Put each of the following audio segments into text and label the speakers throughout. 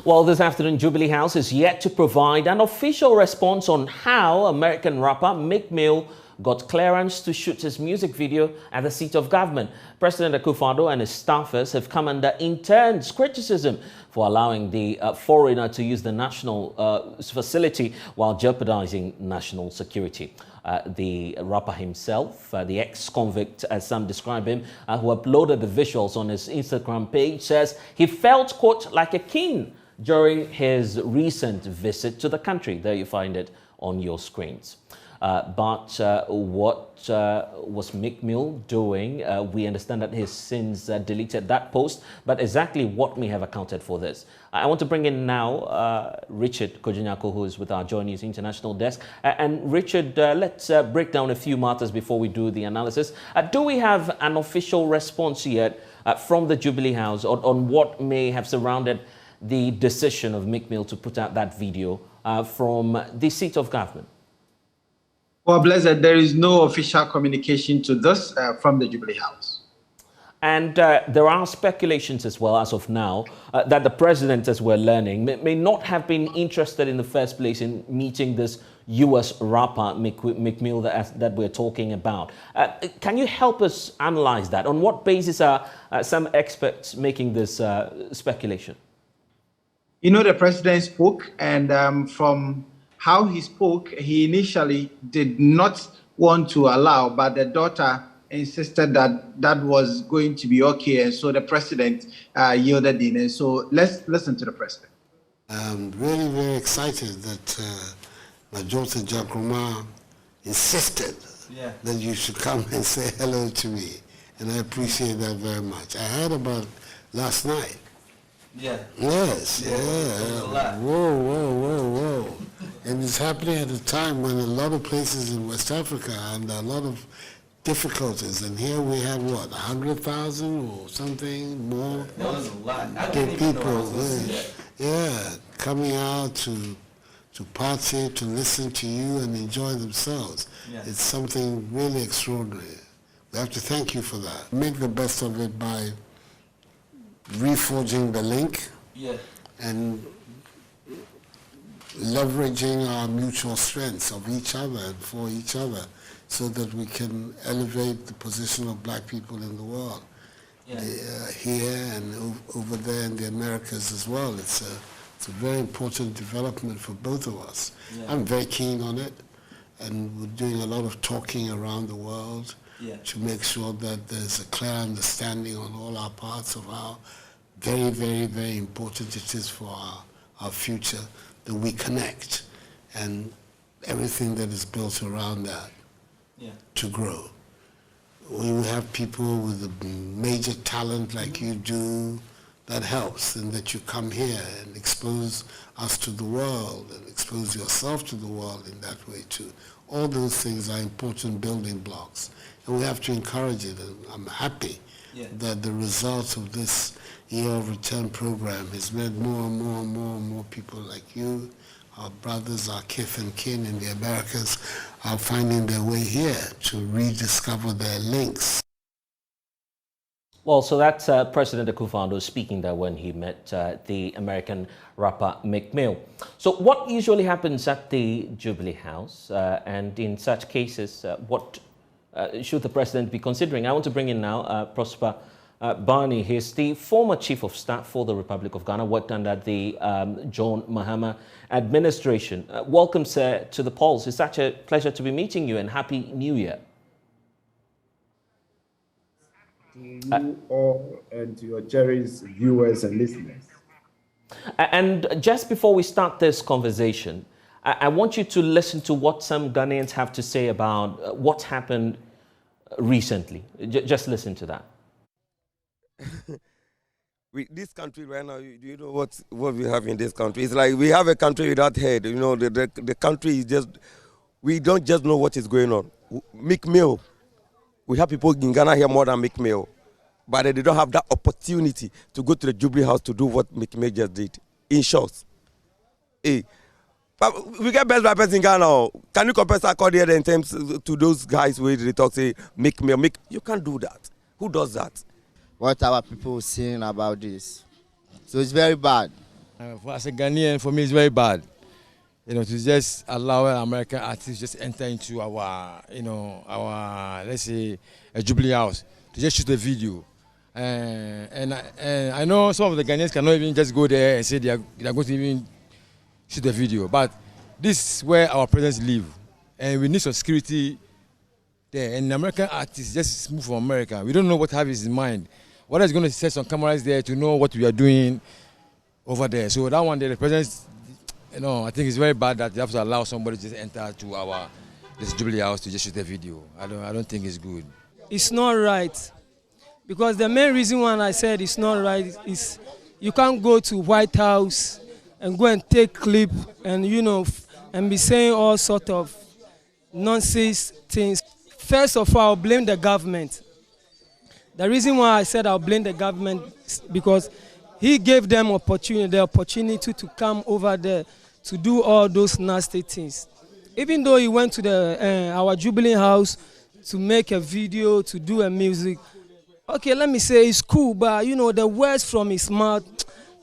Speaker 1: Well, this afternoon, Jubilee House is yet to provide an official response on how American rapper Meek Mill got clearance to shoot his music video at the seat of government. President Akufo-Addo and his staffers have come under intense criticism for allowing the foreigner to use the national facility while jeopardizing national security. The rapper himself, the ex-convict, as some describe him, who uploaded the visuals on his Instagram page, says he felt, quote, like a king during his recent visit to the country. There you find it on your screens. But what was Meek Mill doing? We understand that he's since deleted that post, but exactly what may have accounted for this? I want to bring in now Richard Kojinyako, who is with our JoyNews International Desk. And Richard, let's break down a few matters before we do the analysis. Do we have an official response yet from the Jubilee House on what may have surrounded the decision of Meek Mill to put out that video from the seat of government?
Speaker 2: Well, Blessed, there is no official communication to this from the Jubilee House.
Speaker 1: And there are speculations as well, as of now, that the president, as we're learning, may not have been interested in the first place in meeting this U.S. rapper, Meek Mill, that we're talking about. Can you help us analyze that? On what basis are some experts making this speculation?
Speaker 2: You know, the president spoke, and from how he spoke, he initially did not want to allow, but the daughter insisted that that was going to be okay, and so the president yielded in. And so let's listen to the president.
Speaker 3: I'm really very excited that my daughter Jagroma insisted that you should come and say hello to me, and I appreciate that very much. I heard about last night.
Speaker 4: Yeah.
Speaker 3: Yes, yeah. Whoa. And it's happening at a time when a lot of places in West Africa are under a lot of difficulties. And here we have, what, 100,000 or something more?
Speaker 4: That's a lot.
Speaker 3: People, coming out to party, to listen to you and enjoy themselves. Yeah. It's something really extraordinary. We have to thank you for that. Make the best of it by reforging the link and leveraging our mutual strengths of each other and for each other so that we can elevate the position of black people in the world. Here and over there in the Americas as well. It's a very important development for both of us. I'm very keen on it, and we're doing a lot of talking around the world to make sure that there's a clear understanding on all our parts of how very, very, very important it is for our future that we connect and everything that is built around that to grow. When we have people with a major talent like you do, that helps, and that you come here and expose us to the world and expose yourself to the world in that way too. All those things are important building blocks, and we have to encourage it. And I'm happy that the results of this Year of Return program has made more and more and more and more people like you, our brothers, our kith and kin in the Americas, are finding their way here to rediscover their links.
Speaker 1: Well, so that's President Akufo-Addo speaking there when he met the American rapper Meek Mill. So what usually happens at the Jubilee House, and in such cases, what should the president be considering? I want to bring in now Prosper Barney. He's the former Chief of Staff for the Republic of Ghana, worked under the John Mahama administration. Welcome, sir, to the polls. It's such a pleasure to be meeting you, and Happy New Year.
Speaker 5: You all and to your cherished viewers and listeners.
Speaker 1: And just before we start this conversation, I want you to listen to what some Ghanaians have to say about what's happened recently. Just listen to that.
Speaker 6: This country right now, do you know what we have in this country? It's like we have a country without head. You know, the country is just, we don't just know what is going on. Meek Mill. We have people in Ghana here more than Meek Mill, but they don't have that opportunity to go to the Jubilee House to do what Meek Mill just did. In short. But we get best rappers in Ghana. Can you compare Sogah in terms to those guys where they talk, say, Meek Mill? You can't do that. Who does that?
Speaker 7: What are people saying about this? So it's very bad. As a Ghanaian, for me, it's very bad. You know, to just allow American artists just enter into our, our, let's say, a Jubilee house to just shoot a video. And I know some of the Ghanaians cannot even just go there and say they are going to even shoot a video. But this is where our presidents live. And we need some security there. And American artists just move from America. We don't know what have in mind. What is going to set some cameras there to know what we are doing over there. So that one day, the presidents, I think it's very bad that you have to allow somebody to just enter to this Jubilee house to just shoot a video. I don't think it's good.
Speaker 8: It's not right. Because the main reason why I said it's not right is you can't go to White House and go and take clip and, and be saying all sort of nonsense things. First of all, I'll blame the government. The reason why I said I'll blame the government is because he gave them the opportunity to come over there to do all those nasty things. Even though he went to our Jubilee house to make a video, to do a music, okay, let me say it's cool, but the words from his mouth,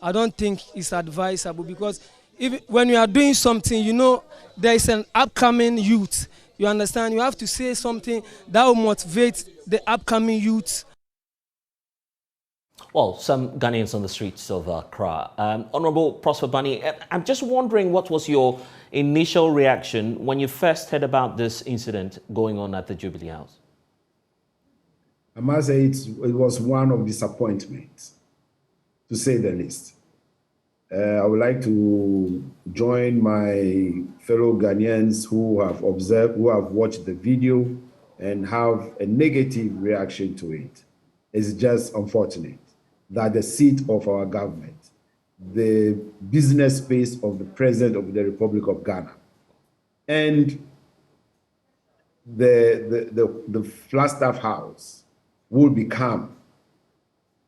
Speaker 8: I don't think it's advisable, because when you are doing something, there is an upcoming youth. You understand? You have to say something that will motivate the upcoming youth.
Speaker 1: Well, some Ghanaians on the streets of Accra. Honorable Prosper Bani, I'm just wondering, what was your initial reaction when you first heard about this incident going on at the Jubilee House?
Speaker 5: I must say it was one of disappointment, to say the least. I would like to join my fellow Ghanaians who have observed, who have watched the video and have a negative reaction to it. It's just unfortunate that the seat of our government, the business space of the President of the Republic of Ghana, and the Flagstaff House will become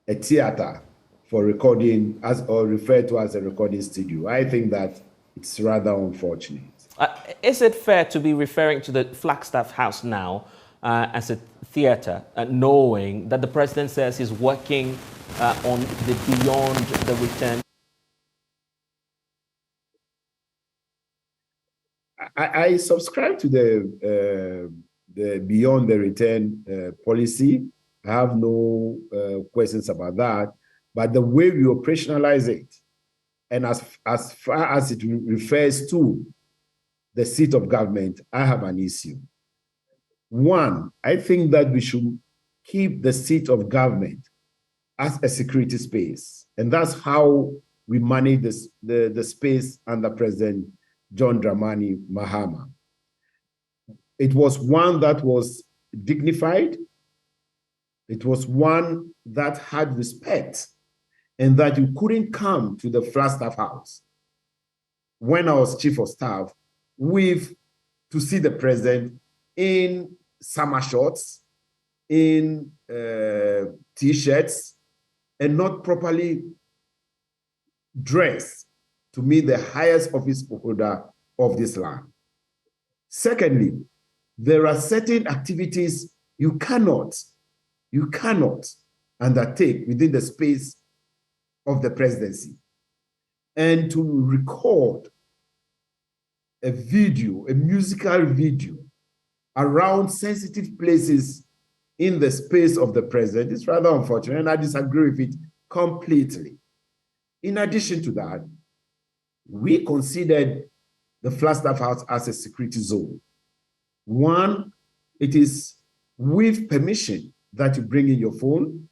Speaker 5: a theater for recording, or referred to as a recording studio. I think that it's rather unfortunate.
Speaker 1: Is it fair to be referring to the Flagstaff House now as a theater, knowing that the president says he's working on the Beyond the Return?
Speaker 5: I subscribe to the Beyond the Return policy. I have no questions about that. But the way we operationalize it, and as far as it refers to the seat of government, I have an issue. One, I think that we should keep the seat of government as a security space. And that's how we manage the space under President John Dramani Mahama. It was one that was dignified. It was one that had respect, and that you couldn't come to the Flagstaff House when I was chief of staff to see the president in summer shorts, in T-shirts, and not properly dressed to meet the highest office holder of this land. Secondly, there are certain activities you cannot undertake within the space of the presidency. And to record a video, a musical video around sensitive places in the space of the president is rather unfortunate, and I disagree with it completely. In addition to that, we considered the Flagstaff House as a security zone. One, it is with permission that you bring in your phone.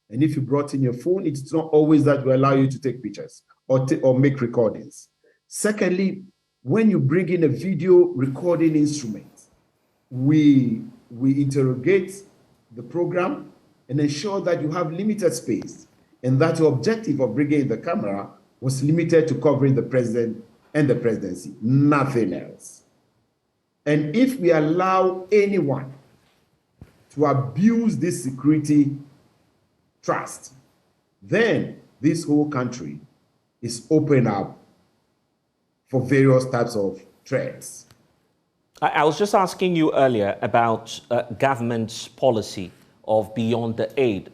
Speaker 5: And if you brought in your phone, it's not always that we allow you to take pictures or make recordings. Secondly, when you bring in a video recording instrument, we interrogate the program and ensure that you have limited space, and that your objective of bringing in the camera was limited to covering the president and the presidency, nothing else. And if we allow anyone to abuse this security trust, then this whole country is open up for various types of threats.
Speaker 1: I was just asking you earlier about government's policy of beyond the aid,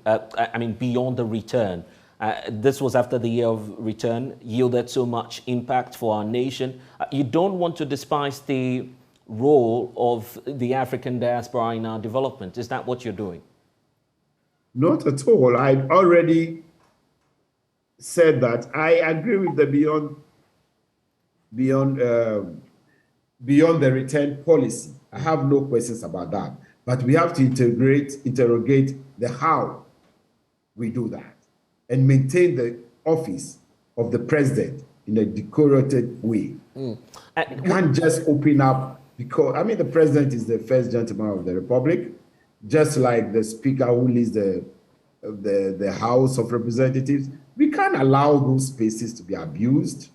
Speaker 1: beyond the return. This was after the year of return yielded so much impact for our nation. You don't want to despise the role of the African diaspora in our development. Is that what you're doing?
Speaker 5: Not at all. I already said that I agree with the beyond the return policy. I have no questions about that. But we have to interrogate the how we do that and maintain the office of the president in a decorated way. You can't just open up because, I mean, the president is the first gentleman of the republic, just like the speaker who leads the House of Representatives. We can't allow those spaces to be abused.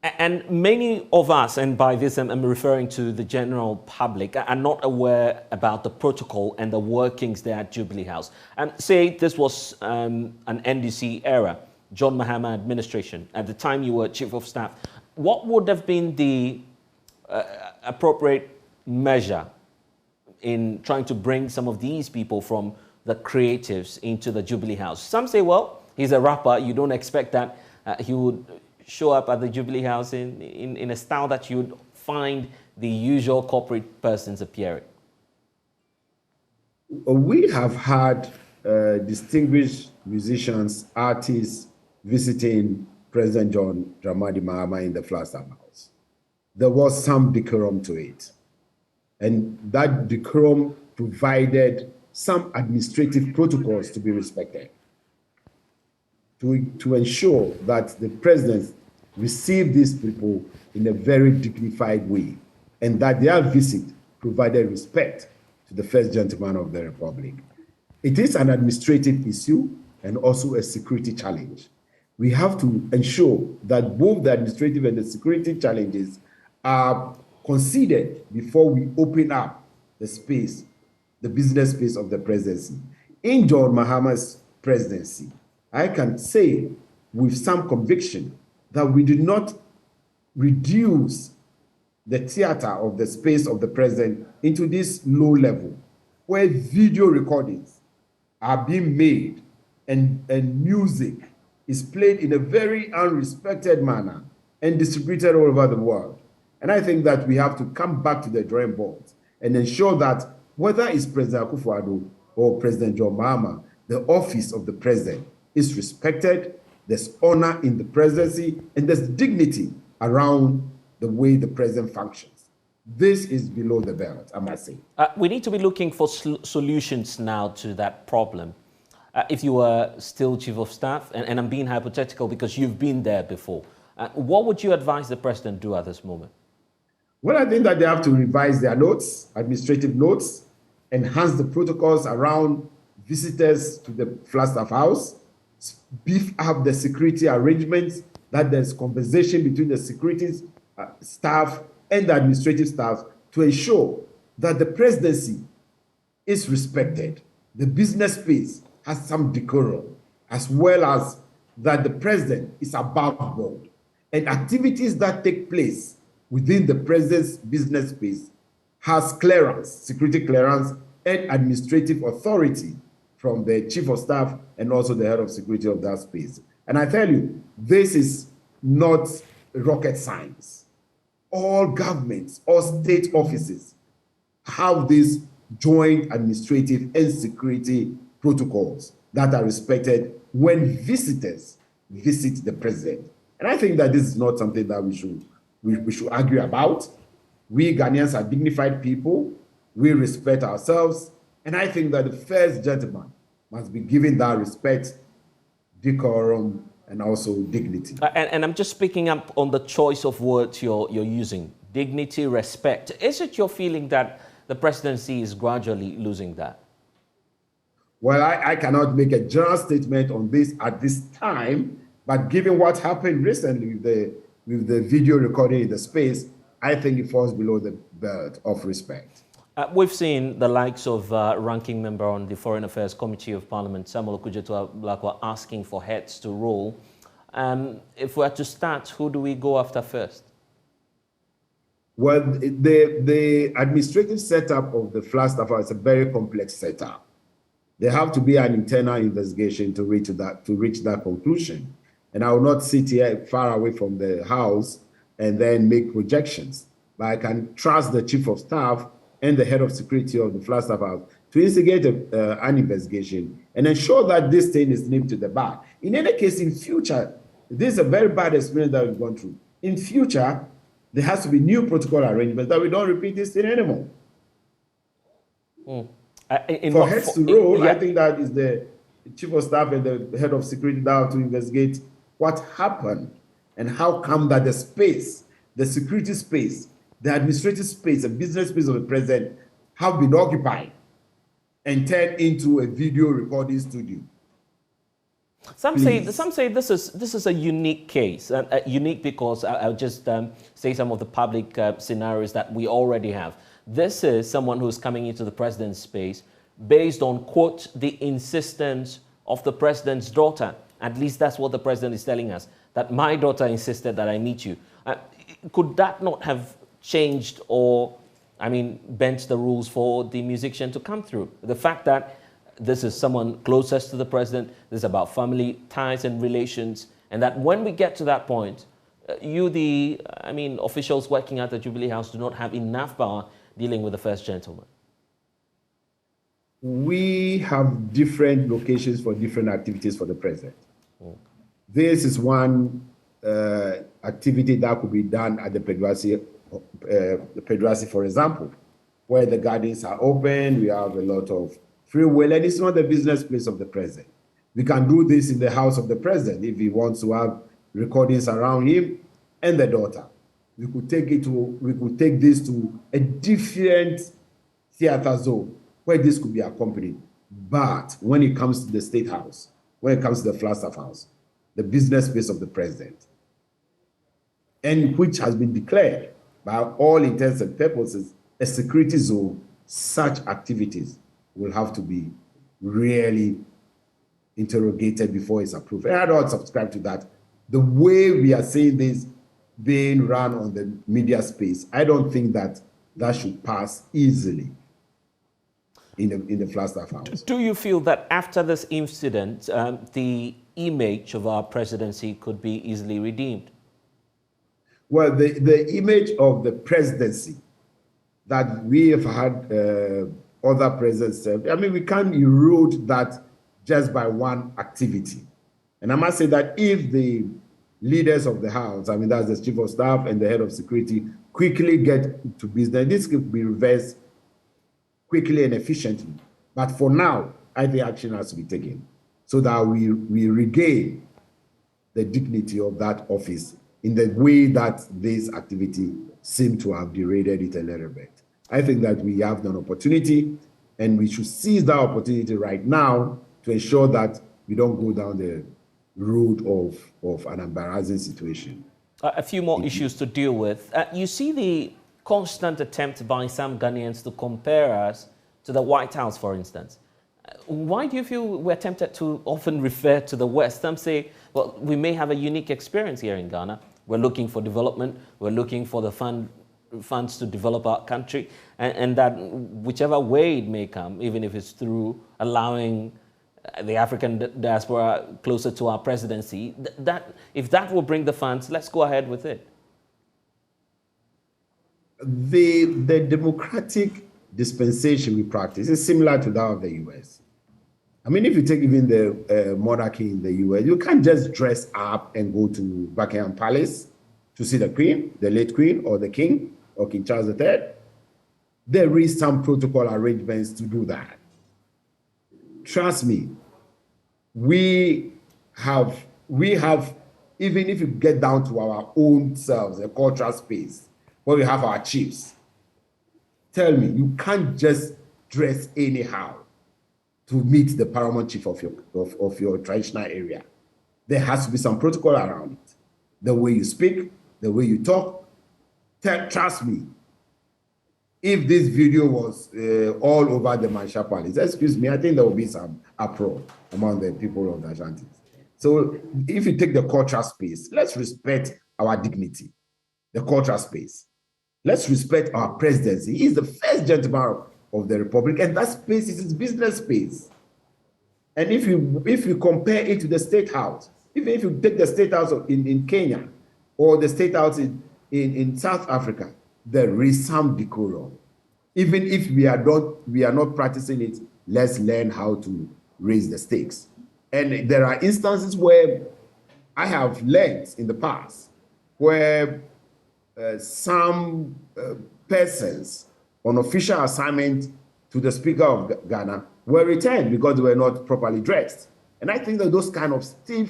Speaker 1: And many of us, and by this I'm referring to the general public, are not aware about the protocol and the workings there at Jubilee House. And say this was an NDC era, John Mahama administration, at the time you were Chief of Staff. What would have been the appropriate measure in trying to bring some of these people from the creatives into the Jubilee House? Some say, well, he's a rapper, you don't expect that he would show up at the Jubilee House in a style that you'd find the usual corporate persons appearing.
Speaker 5: We have had distinguished musicians, artists visiting President John Dramani Mahama in the Flagstaff House. There was some decorum to it. And that decorum provided some administrative protocols to be respected to ensure that the president received these people in a very dignified way and that their visit provided respect to the first gentleman of the republic. It is an administrative issue and also a security challenge. We have to ensure that both the administrative and the security challenges are considered before we open up the space, the business space of the presidency. In John Mahama's presidency, I can say with some conviction that we did not reduce the theater of the space of the president into this low level where video recordings are being made and music is played in a very unrespected manner and distributed all over the world. And I think that we have to come back to the drawing board and ensure that whether it's President Akufo-Addo or President John Mahama, the office of the president is respected, there's honor in the presidency, and there's dignity around the way the president functions. This is below the belt, I must say.
Speaker 1: We need to be looking for solutions now to that problem. If you were still Chief of Staff, and I'm being hypothetical because you've been there before, what would you advise the president do at this moment?
Speaker 5: Well, I think that they have to revise their notes, administrative notes, enhance the protocols around visitors to the Flagstaff House, beef up the security arrangements, that there's conversation between the security staff and the administrative staff to ensure that the presidency is respected, the business space has some decorum, as well as that the president is above board. And activities that take place within the president's business space has clearance, security clearance, and administrative authority from the chief of staff and also the head of security of that space. And I tell you, this is not rocket science. All governments, all state offices have these joint administrative and security protocols that are respected when visitors visit the president. And I think that this is not something that we should argue about. We Ghanaians are dignified people. We respect ourselves. And I think that the first gentleman must be given that respect, decorum, and also dignity.
Speaker 1: And I'm just picking up on the choice of words you're using. Dignity, respect. Is it your feeling that the presidency is gradually losing that?
Speaker 5: Well, I cannot make a general statement on this at this time, but given what happened recently with the video recording in the space, I think it falls below the belt of respect.
Speaker 1: We've seen the likes of ranking member on the Foreign Affairs Committee of Parliament, Samuel Okudzeto-Ablakwa, asking for heads to roll. If we are to start, who do we go after first?
Speaker 5: Well, the administrative setup of the Flagstaff is a very complex setup. There have to be an internal investigation to reach that conclusion. And I will not sit here far away from the house and then make projections. But I can trust the chief of staff and the head of security of the Flagstaff House to instigate an investigation and ensure that this thing is nipped to the bud. In any case, in future, this is a very bad experience that we've gone through. In future, there has to be new protocol arrangements that we don't repeat this thing anymore. For heads to roll, I think that is the chief of staff and the head of security that have to investigate what happened and how come that the space, the security space, the administrative space, the business space of the president have been occupied and turned into a video recording studio.
Speaker 1: Some say this is a unique case, unique because I'll just say some of the public scenarios that we already have. This is someone who's coming into the president's space based on, quote, the insistence of the president's daughter. At least that's what the president is telling us, that my daughter insisted that I meet you. Could that not have changed or, I mean, bent the rules for the musician to come through? The fact that this is someone closest to the president, this is about family ties and relations, and that when we get to that point, officials working at the Jubilee House do not have enough power dealing with the first gentleman.
Speaker 5: We have different locations for different activities for the president. This is one activity that could be done at the Pedrasi, for example, where the gardens are open, we have a lot of free will, and it's not the business place of the president. We can do this in the house of the president if he wants to have recordings around him and the daughter. We could take this to a different theater zone where this could be accompanied. But when it comes to the State House, when it comes to the Flagstaff House, the business space of the president, and which has been declared by all intents and purposes a security zone, such activities will have to be really interrogated before it's approved. And I don't subscribe to that. The way we are seeing this being run on the media space, I don't think that that should pass easily in the Flagstaff House.
Speaker 1: Do you feel that after this incident, the image of our presidency could be easily redeemed?
Speaker 5: Well, the image of the presidency that we have had other presidents served, I mean, we can't erode that just by one activity. And I must say that if the leaders of the House, I mean, that's the chief of staff and the head of security, quickly get to business, this could be reversed quickly and efficiently. But for now, I think action has to be taken so that we regain the dignity of that office in the way that this activity seemed to have derailed it a little bit. I think that we have an opportunity, and we should seize that opportunity right now to ensure that we don't go down the road of an embarrassing situation.
Speaker 1: A few more issues to deal with. You see the constant attempt by some Ghanaians to compare us to the White House, for instance. Why do you feel we're tempted to often refer to the West? Some say, well, we may have a unique experience here in Ghana. We're looking for development. We're looking for the funds to develop our country. And that whichever way it may come, even if it's through allowing the African diaspora closer to our presidency, if that will bring the funds, let's go ahead with it.
Speaker 5: The democratic dispensation we practice is similar to that of the US. I mean, if you take even the monarchy in the US, you can't just dress up and go to Buckingham Palace to see the Queen, the late Queen, or the King, or King Charles III. There is some protocol arrangements to do that. Trust me, we have, even if you get down to our own selves, a cultural space, where we have our chiefs, tell me, you can't just dress anyhow to meet the paramount chief of your traditional area. There has to be some protocol around it. The way you speak, the way you talk. Trust me, if this video was all over the Mansha Palace, excuse me, I think there will be some uproar among the people of the Ashantis. So if you take the cultural space, let's respect our dignity, the cultural space. Let's respect our presidency. He's the first gentleman of the Republic, and that space is his business space. And if you compare it to the State House, even if you take the State House in Kenya or the State House in South Africa, there is some decorum. Even if we are not practicing it, let's learn how to raise the stakes. And there are instances where I have learned in the past where some persons on official assignment to the Speaker of Ghana were returned because they were not properly dressed. And I think that those kind of stiff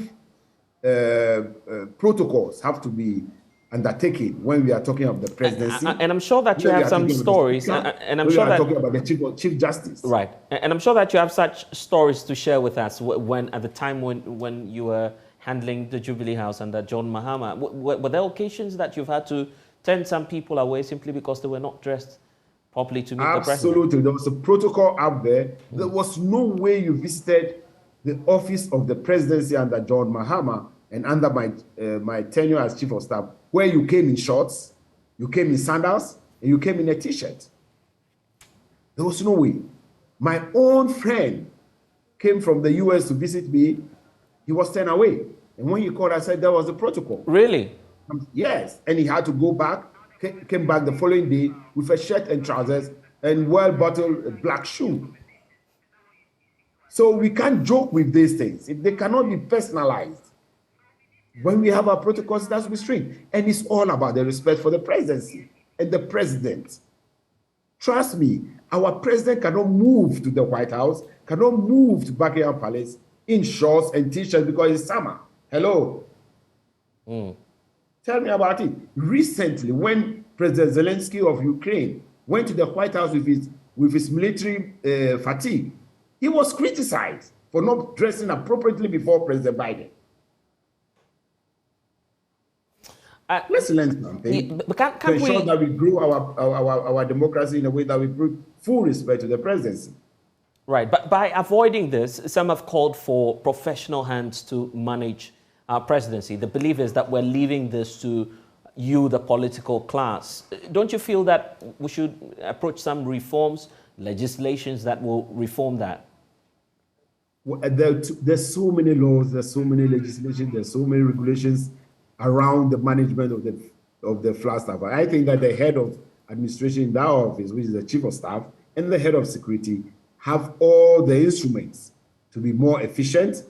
Speaker 5: protocols have to be undertaken when we are talking of the presidency.
Speaker 1: And I'm sure that you have some stories, and I'm sure that
Speaker 5: talking about the Chief Justice.
Speaker 1: Right, and I'm sure that you have such stories to share with us when at the time when you were handling the Jubilee House under John Mahama. Were there occasions that you've had to turn some people away simply because they were not dressed properly to meet the president?
Speaker 5: Absolutely. There was a protocol out there. There was no way you visited the office of the presidency under John Mahama and under my tenure as chief of staff, where you came in shorts, you came in sandals, and you came in a t-shirt. There was no way. My own friend came from the US to visit me. He was turned away. And when he called, I said that was the protocol.
Speaker 1: Really?
Speaker 5: Yes. And he had to go back, came back the following day with a shirt and trousers and well-bottled black shoe. So we can't joke with these things. If they cannot be personalized, when we have our protocols, that's strict. And it's all about the respect for the presidency and the president. Trust me, our president cannot move to the White House, cannot move to Buckingham Palace in shorts and t-shirts because it's summer. Hello. Tell me about it. Recently, when President Zelensky of Ukraine went to the White House with his military fatigue, he was criticized for not dressing appropriately before President Biden. Let's learn something to ensure that we grow our democracy in a way that we bring full respect to the presidency.
Speaker 1: Right, but by avoiding this, some have called for professional hands to manage our presidency. The belief is that we're leaving this to you, the political class. Don't you feel that we should approach some reforms, legislations that will reform that?
Speaker 5: Well, there's so many laws, there's so many legislation, there's so many regulations around the management of the flag staff. I think that the head of administration in that office, which is the chief of staff, and the head of security have all the instruments to be more efficient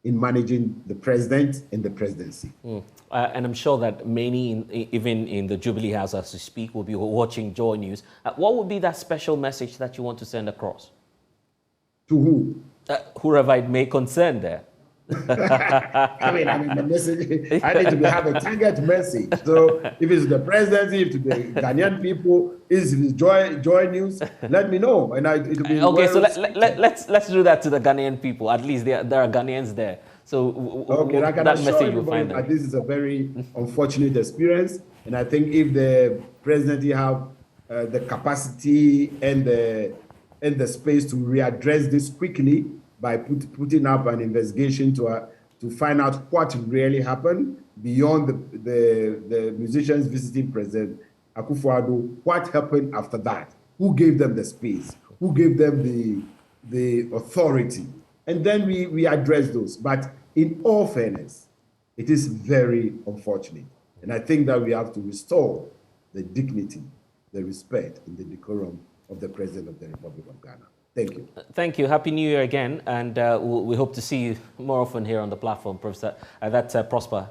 Speaker 5: in managing the president and the presidency.
Speaker 1: And I'm sure that many, even in the Jubilee House as we speak, will be watching JoyNews. What would be that special message that you want to send across?
Speaker 5: To who?
Speaker 1: Whoever it may concern there.
Speaker 5: I mean, the message, I need to have a target message. So if it's the presidency, if it's the Ghanaian people, if it's JoyNews, let me know. And it'll be
Speaker 1: okay. So let's do that to the Ghanaian people. At least there are Ghanaians there. So
Speaker 5: okay,
Speaker 1: that message you find them.
Speaker 5: This is a very unfortunate experience, and I think if the presidency have the capacity and the space to readdress this quickly, by putting up an investigation to find out what really happened beyond the musicians visiting President Akufo-Addo, what happened after that, who gave them the space, who gave them the authority, and then we address those. But in all fairness, it is very unfortunate, and I think that we have to restore the dignity, the respect, and the decorum of the President of the Republic of Ghana. Thank you.
Speaker 1: Thank you. Happy New Year again, and we hope to see you more often here on the platform, Professor. That's Prosper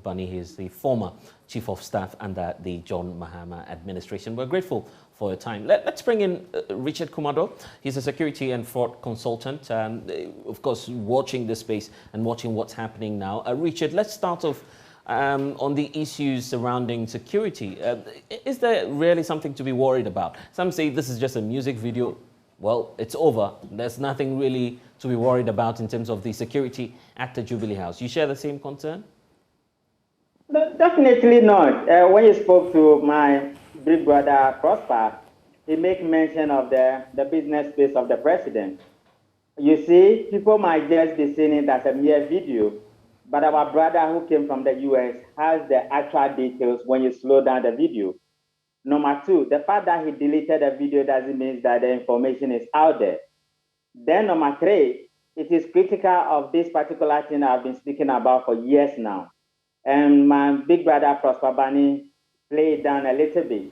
Speaker 1: Bunny. He's the former Chief of Staff under the John Mahama administration. We're grateful for your time. Let's bring in Richard Kumado. He's a security and fraud consultant, of course, watching this space and watching what's happening now. Richard, let's start off on the issues surrounding security. Is there really something to be worried about? Some say this is just a music video. Well, it's over. There's nothing really to be worried about in terms of the security at the Jubilee House. You share the same concern?
Speaker 9: No, definitely not. When you spoke to my big brother Prosper, he made mention of the business space of the president. You see, people might just be seeing it as a mere video, but our brother who came from the US has the actual details when you slow down the video. Number two, the fact that he deleted the video doesn't mean that the information is out there. Then number three, it is critical of this particular thing I've been speaking about for years now. And my big brother Prosper Bani played down a little bit.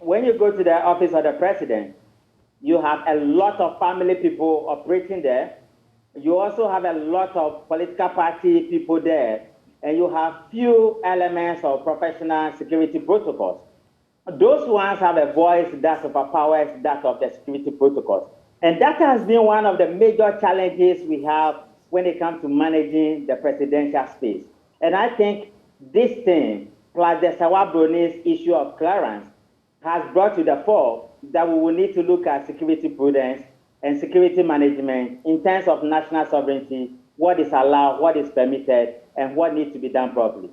Speaker 9: When you go to the office of the president, you have a lot of family people operating there. You also have a lot of political party people there, and you have few elements of professional security protocols. Those ones have a voice that overpowers that of the security protocols. And that has been one of the major challenges we have when it comes to managing the presidential space. And I think this thing, plus the Sawabroni's issue of clearance, has brought to the fore that we will need to look at security prudence and security management in terms of national sovereignty, what is allowed, what is permitted, and what needs to be done properly.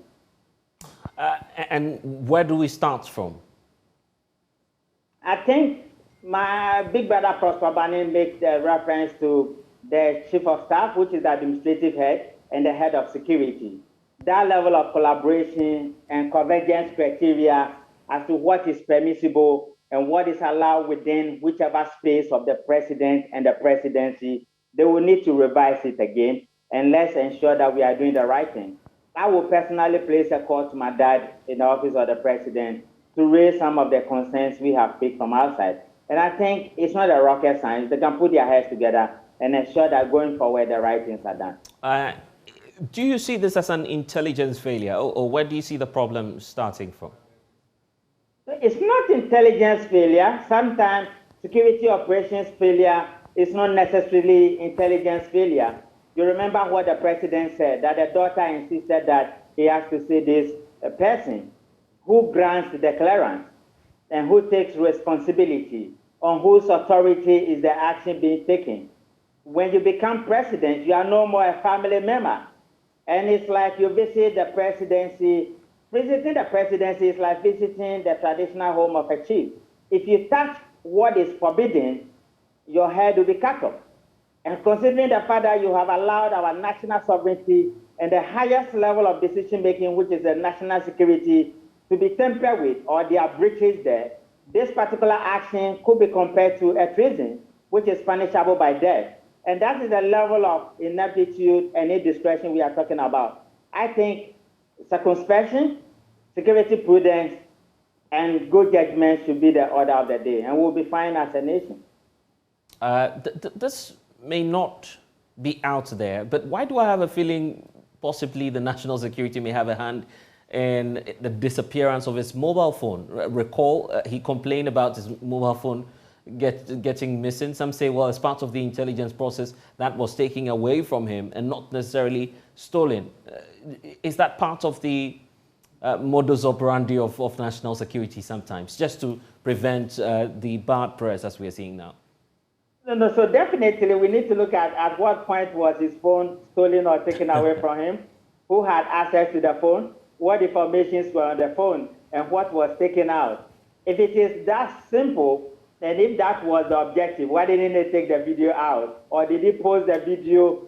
Speaker 1: And where do we start from?
Speaker 9: I think my big brother Prosper Bani makes the reference to the chief of staff, which is the administrative head, and the head of security. That level of collaboration and convergence criteria as to what is permissible and what is allowed within whichever space of the president and the presidency, they will need to revise it again, and let's ensure that we are doing the right thing. I will personally place a call to my dad in the office of the president to raise some of the concerns we have picked from outside. And I think it's not a rocket science. They can put their heads together and ensure that going forward, the right things are done.
Speaker 1: Do you see this as an intelligence failure, or where do you see the problem starting from?
Speaker 9: It's not intelligence failure. Sometimes security operations failure is not necessarily intelligence failure. You remember what the president said, that the daughter insisted that he has to see this person who grants the clearance and who takes responsibility, on whose authority is the action being taken. When you become president, you are no more a family member. And it's like you visit the presidency. Visiting the presidency is like visiting the traditional home of a chief. If you touch what is forbidden, your head will be cut off. And considering the fact that you have allowed our national sovereignty and the highest level of decision making, which is the national security, to be tampered with, or there are breaches there, this particular action could be compared to a treason, which is punishable by death. And that is the level of ineptitude and indiscretion we are talking about. I think circumspection, security prudence, and good judgment should be the order of the day, and we'll be fine as a nation.
Speaker 1: This may not be out there, but why do I have a feeling possibly the national security may have a hand in the disappearance of his mobile phone? Recall, he complained about his mobile phone getting missing. Some say, well, as part of the intelligence process, that was taken away from him and not necessarily stolen. Is that part of the modus operandi of national security sometimes, just to prevent the bad press as we are seeing now?
Speaker 9: No, so definitely we need to look at what point was his phone stolen or taken away from him, who had access to the phone, what informations were on the phone, and what was taken out. If it is that simple, and if that was the objective, why didn't they take the video out? Or did he post the video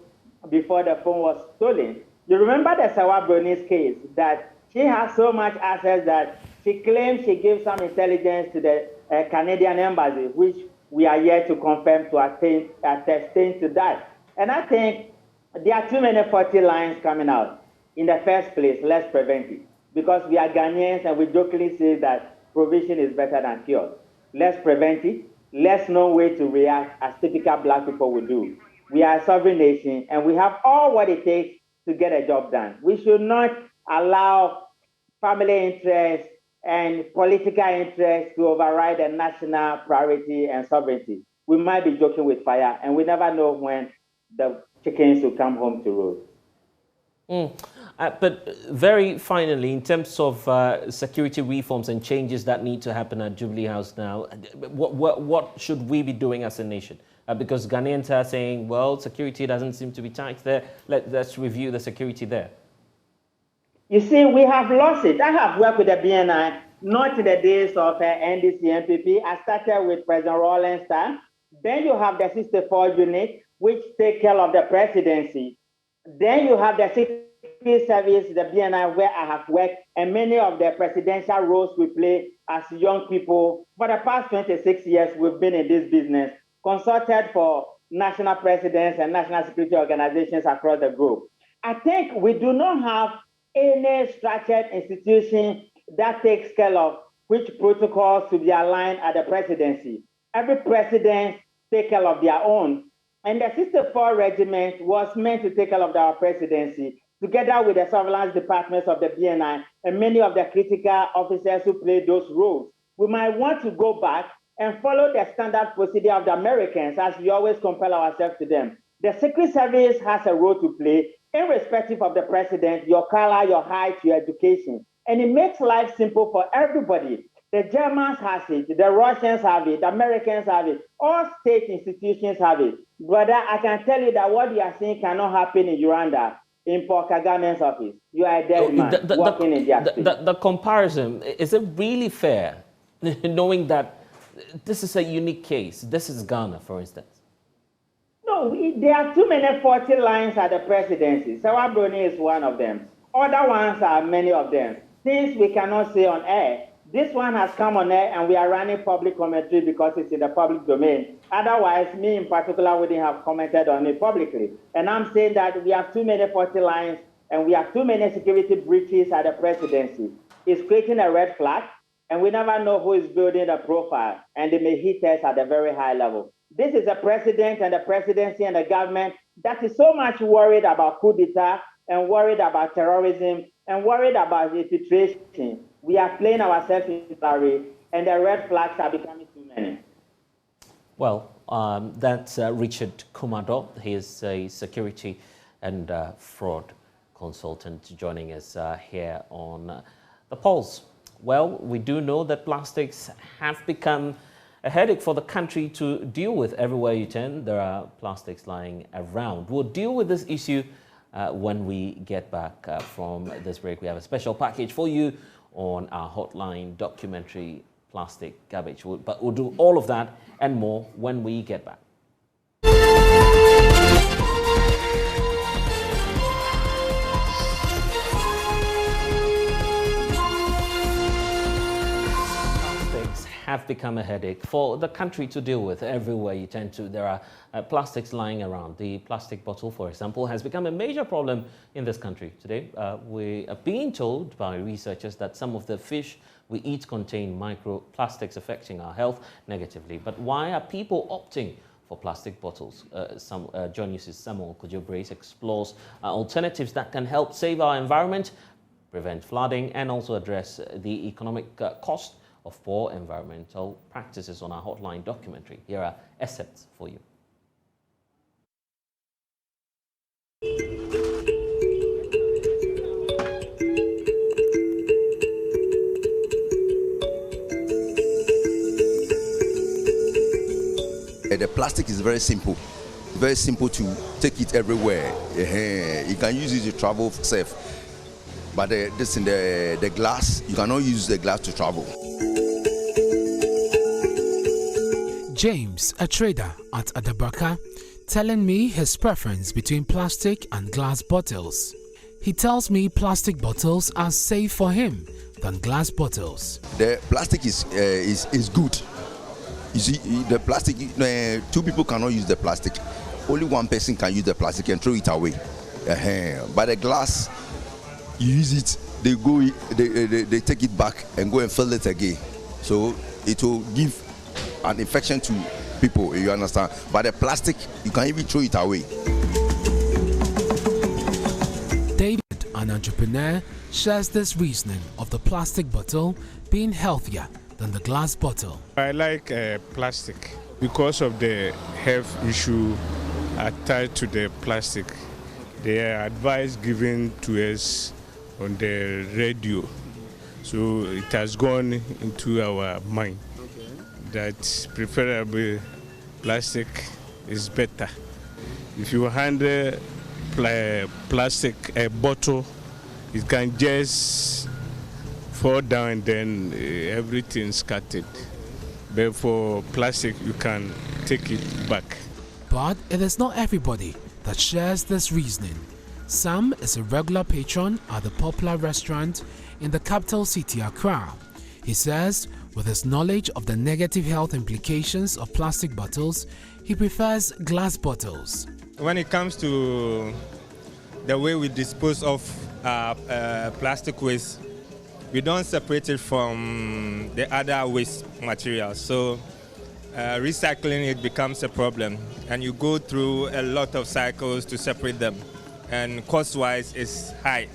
Speaker 9: before the phone was stolen? You remember the Sawabroni's case, that she has so much access that she claims she gave some intelligence to the Canadian embassy, which we are yet to confirm to attest to that. And I think there are too many 40 lines coming out. In the first place, let's prevent it. Because we are Ghanaians and we jokingly say that provision is better than cure. Let's prevent it. Let's know way to react as typical black people would do. We are a sovereign nation and we have all what it takes to get a job done. We should not allow family interests and political interests to override the national priority and sovereignty. We might be joking with fire, and we never know when the chickens will come home to roost.
Speaker 1: But very finally, in terms of security reforms and changes that need to happen at Jubilee House now, what should we be doing as a nation? Because Ghanaians are saying, well, security doesn't seem to be tight there. Let's review the security there.
Speaker 9: You see, we have lost it. I have worked with the BNI, not in the days of NDC MPP. I started with President Rawlings' time. Then you have the 64 unit, which take care of the presidency. Then you have the Secret Service, the BNI, where I have worked, and many of the presidential roles we play as young people. For the past 26 years, we've been in this business, consulted for national presidents and national security organizations across the globe. I think we do not have any structured institution that takes care of which protocols to be aligned at the presidency. Every president take care of their own. And the 64 regiment was meant to take care of our presidency, together with the surveillance departments of the BNI and many of the critical officers who played those roles. We might want to go back and follow the standard procedure of the Americans, as we always compel ourselves to them. The Secret Service has a role to play, irrespective of the president, your color, your height, your education. And it makes life simple for everybody. The Germans have it, the Russians have it, the Americans have it, all state institutions have it. Brother, I can tell you that what you are saying cannot happen in Uganda, in Paul Kagame's office. You are a dead man working in their state.
Speaker 1: The comparison, is it really fair, knowing that this is a unique case? This is Ghana, for instance.
Speaker 9: No, there are too many 40 lines at the presidency. Sawabroni is one of them. Other ones are many of them. Things we cannot say on air. This one has come on air and we are running public commentary because it's in the public domain. Otherwise, me in particular wouldn't have commented on it publicly. And I'm saying that we have too many 40 lines and we have too many security breaches at the presidency. It's creating a red flag and we never know who is building the profile and they may hit us at a very high level. This is a president and the presidency and the government that is so much worried about coup d'etat and worried about terrorism and worried about infiltration. We are playing ourselves in Larry, and the red flags are becoming too many.
Speaker 1: Well, that's Richard Kumado. He is a security and fraud consultant joining us here on The Pulse. Well, we do know that plastics have become a headache for the country to deal with. Everywhere you turn, there are plastics lying around. We'll deal with this issue when we get back from this break. We have a special package for you on our hotline documentary, Plastic Garbage. But we'll do all of that and more when we get back. Have become a headache for the country to deal with. Everywhere you turn to, there are plastics lying around. The plastic bottle, for example, has become a major problem in this country. Today, we are being told by researchers that some of the fish we eat contain microplastics affecting our health negatively. But why are people opting for plastic bottles? JoyNews' Samuel Kojo-Brace explores alternatives that can help save our environment, prevent flooding, and also address the economic cost of poor environmental practices on our hotline documentary. Here are excerpts for you.
Speaker 10: The plastic is very simple to take it everywhere. You can use it to travel safe, but this in the glass, you cannot use the glass to travel.
Speaker 11: James, a trader at Adabaka, telling me his preference between plastic and glass bottles. He tells me plastic bottles are safe for him than glass bottles.
Speaker 10: The plastic is good. You see, the plastic, two people cannot use the plastic. Only one person can use the plastic and throw it away. But the glass, you use it, they take it back and go and fill it again. So it will give an infection to people, you understand? But the plastic, you can even throw it away.
Speaker 11: David, an entrepreneur, shares this reasoning of the plastic bottle being healthier than the glass bottle.
Speaker 12: I like plastic because of the health issue attached to the plastic. The advice given to us on the radio, so it has gone into our mind that preferably plastic is better. If you handle plastic bottle, it can just fall down and then everything's scattered. But for plastic, you can take it back.
Speaker 11: But it is not everybody that shares this reasoning. Sam is a regular patron at the popular restaurant in the capital city, Accra. He says With his knowledge of the negative health implications of plastic bottles, he prefers glass bottles.
Speaker 13: When it comes to the way we dispose of plastic waste, we don't separate it from the other waste materials. So recycling it becomes a problem, and you go through a lot of cycles to separate them, and cost-wise it's high.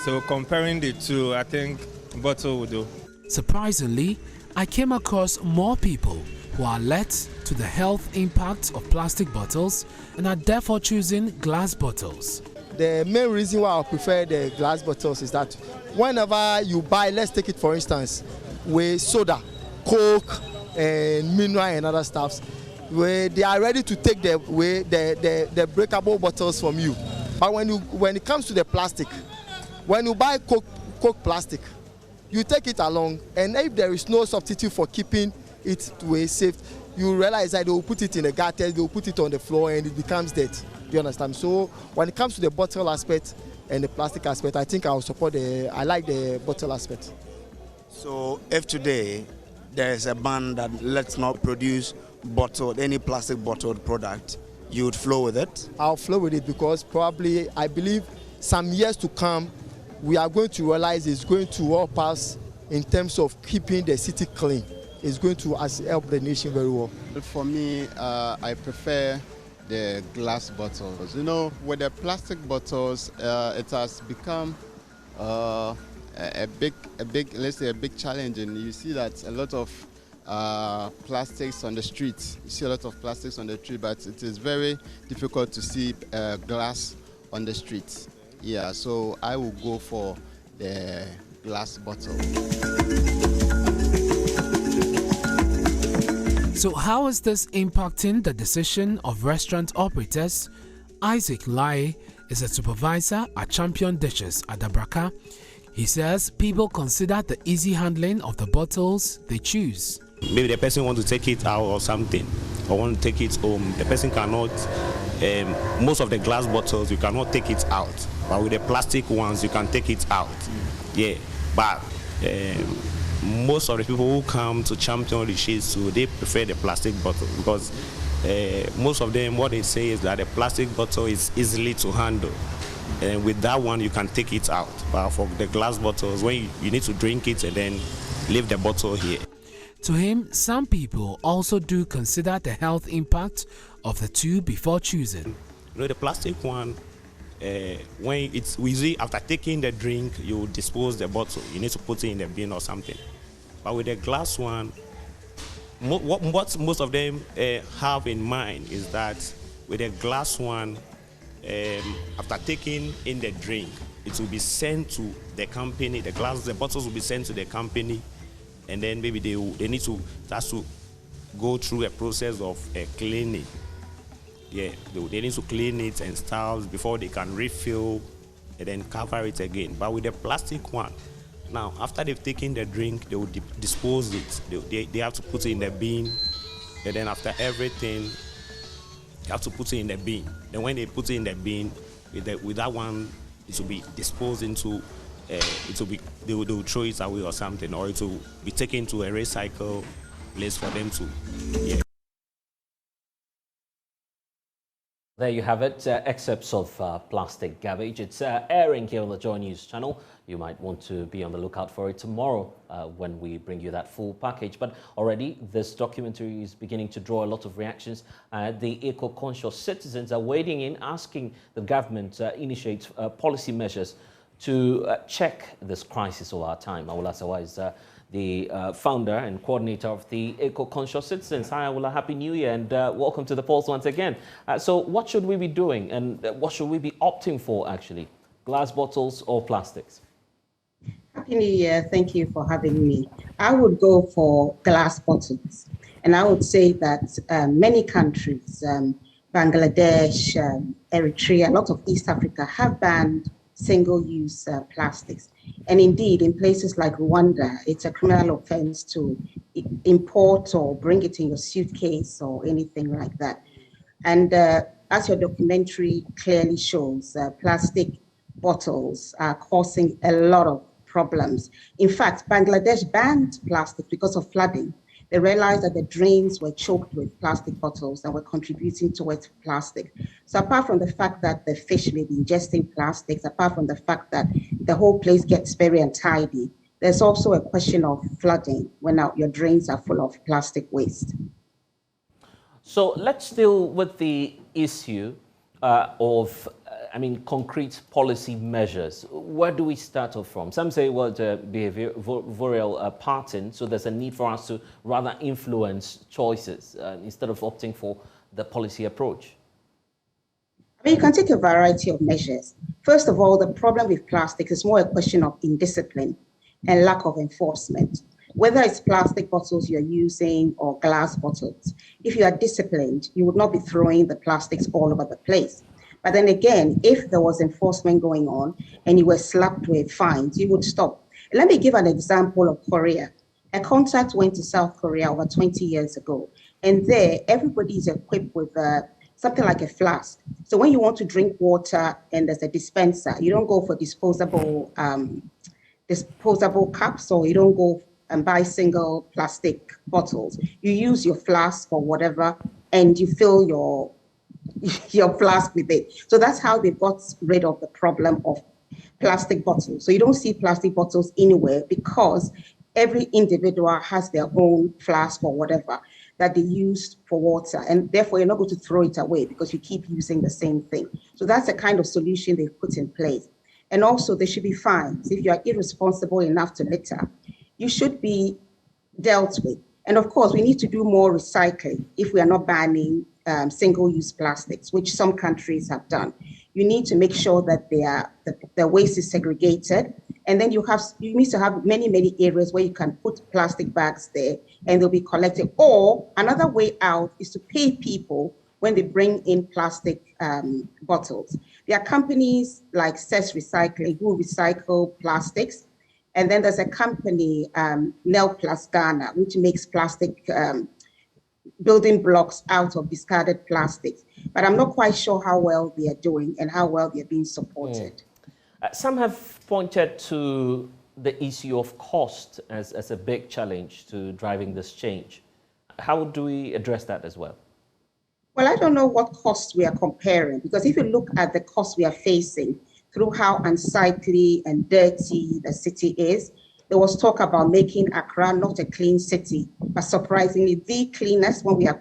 Speaker 13: So comparing the two, I think bottle will do.
Speaker 11: Surprisingly, I came across more people who are alert to the health impact of plastic bottles and are therefore choosing glass bottles.
Speaker 14: The main reason why I prefer the glass bottles is that whenever you buy, let's take it for instance, with soda, Coke, and mineral and other stuffs, where they are ready to take the breakable bottles from you. But when it comes to the plastic, when you buy Coke plastic, you take it along, and if there is no substitute for keeping it to a safe, you realize that they will put it in the gutter, they will put it on the floor, and it becomes dead. You understand? So when it comes to the bottle aspect and the plastic aspect, I think I will support I like the bottle aspect.
Speaker 15: So if today there is a ban that let's not produce any plastic bottled product, you would flow with it?
Speaker 14: I'll flow with it because probably I believe some years to come, we are going to realize it's going to help us in terms of keeping the city clean. It's going to help the nation very well.
Speaker 16: For me, I prefer the glass bottles. You know, with the plastic bottles, it has become a big, let's say a big challenge, and you see that a lot of plastics on the street. You see a lot of plastics on the street, but it is very difficult to see glass on the street. Yeah, so I will go for the glass bottle.
Speaker 11: So how is this impacting the decision of restaurant operators? Isaac Lai is a supervisor at Champion Dishes at Dabraka. He says people consider the easy handling of the bottles they choose.
Speaker 17: Maybe the person wants to take it out or something, or want to take it home. The person cannot, most of the glass bottles you cannot take it out, but with the plastic ones you can take it out. Yeah, but most of the people who come to Champion Dishes, so they prefer the plastic bottle because most of them, what they say is that the plastic bottle is easily to handle. And with that one, you can take it out. But for the glass bottles, when you need to drink it and then leave the bottle here.
Speaker 11: To him, some people also do consider the health impact of the two before choosing.
Speaker 17: You know, the plastic one, when it's easy, after taking the drink, you dispose the bottle. You need to put it in the bin or something. But with the glass one, what most of them have in mind is that with the glass one, after taking in the drink, it will be sent to the company. The bottles will be sent to the company, and then maybe they need to go through a process of cleaning. Yeah, they need to clean it and stuff before they can refill and then cover it again. But with the plastic one, now after they've taken the drink, they will dispose it. They have to put it in the bin, and then after everything, you have to put it in the bin. Then when they put it in the bin, with that one, it will be disposed into, they will throw it away or something, or it will be taken to a recycle place for them to, yeah.
Speaker 1: There you have it, excerpts of plastic garbage. It's airing here on the JoyNews channel. You might want to be on the lookout for it tomorrow when we bring you that full package. But already this documentary is beginning to draw a lot of reactions. The eco-conscious citizens are wading in, asking the government initiate policy measures to check this crisis of our time. Awula Sawa is the founder and coordinator of the Eco-Conscious Citizens. Hi, Awula, Happy New Year, and welcome to the polls once again. So what should we be doing, and what should we be opting for, actually? Glass bottles or plastics?
Speaker 18: Happy New Year. Thank you for having me. I would go for glass bottles. And I would say that many countries, Bangladesh, Eritrea, a lot of East Africa have banned single-use plastics. And indeed, in places like Rwanda, it's a criminal offense to import or bring it in your suitcase or anything like that. And as your documentary clearly shows, plastic bottles are causing a lot of problems. In fact, Bangladesh banned plastic because of flooding. They realized that the drains were choked with plastic bottles and were contributing towards plastic. So apart from the fact that the fish may be ingesting plastics, apart from the fact that the whole place gets very untidy, there's also a question of flooding when your drains are full of plastic waste.
Speaker 1: So let's deal with the issue of concrete policy measures. Where do we start off from? Some say, well, the behavioral pattern, so there's a need for us to rather influence choices instead of opting for the policy approach.
Speaker 18: You can take a variety of measures. First of all, the problem with plastic is more a question of indiscipline and lack of enforcement. Whether it's plastic bottles you're using or glass bottles, if you are disciplined, you would not be throwing the plastics all over the place. But then again, if there was enforcement going on and you were slapped with fines, you would stop. Let me give an example of Korea. A contact went to South Korea over 20 years ago, and there everybody is equipped with something like a flask. So when you want to drink water and there's a dispenser, you don't go for disposable cups, or you don't go and buy single plastic bottles. You use your flask or whatever, and you fill your flask with it. So that's how they got rid of the problem of plastic bottles. So you don't see plastic bottles anywhere because every individual has their own flask or whatever that they use for water. And therefore, you're not going to throw it away because you keep using the same thing. So that's the kind of solution they've put in place. And also, there should be fines. If you are irresponsible enough to litter, you should be dealt with. And of course, we need to do more recycling if we are not banning single-use plastics, which some countries have done. You need to make sure that the waste is segregated. And then you need to have many areas where you can put plastic bags there and they'll be collected. Or another way out is to pay people when they bring in plastic bottles. There are companies like CES Recycling who recycle plastics. And then there's a company, Nel Plus Ghana, which makes plastic building blocks out of discarded plastics. But I'm not quite sure how well they are doing and how well they're being supported.
Speaker 1: Some have pointed to the issue of cost as a big challenge to driving this change. How do we address that as well?
Speaker 18: Well, I don't know what costs we are comparing, because if you look at the costs we are facing through how unsightly and dirty the city is, there was talk about making Accra not a clean city, but surprisingly the cleanest when we have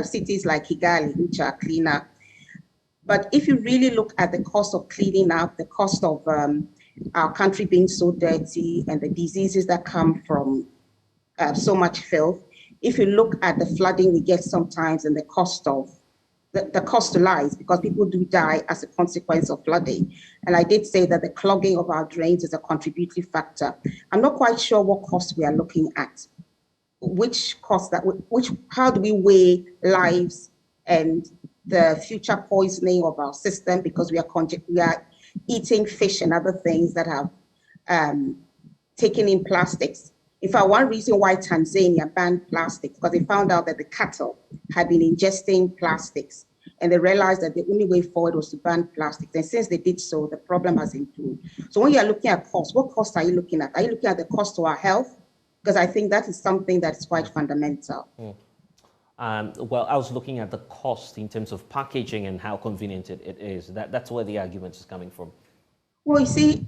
Speaker 18: cities like Kigali, which are cleaner. But if you really look at the cost of cleaning up, the cost of our country being so dirty and the diseases that come from so much filth, if you look at the flooding we get sometimes and the cost to lives, because people do die as a consequence of flooding. And I did say that the clogging of our drains is a contributory factor. I'm not quite sure what cost we are looking at. How do we weigh lives and the future poisoning of our system, because we are eating fish and other things that have taken in plastics. In fact, one reason why Tanzania banned plastics, because they found out that the cattle had been ingesting plastics, and they realized that the only way forward was to ban plastics. And since they did so, the problem has improved. So when you are looking at cost, what cost are you looking at? Are you looking at the cost to our health? Because I think that is something that's quite fundamental.
Speaker 1: Well, I was looking at the cost in terms of packaging and how convenient it is. That's where the argument is coming from.
Speaker 18: Well, you see,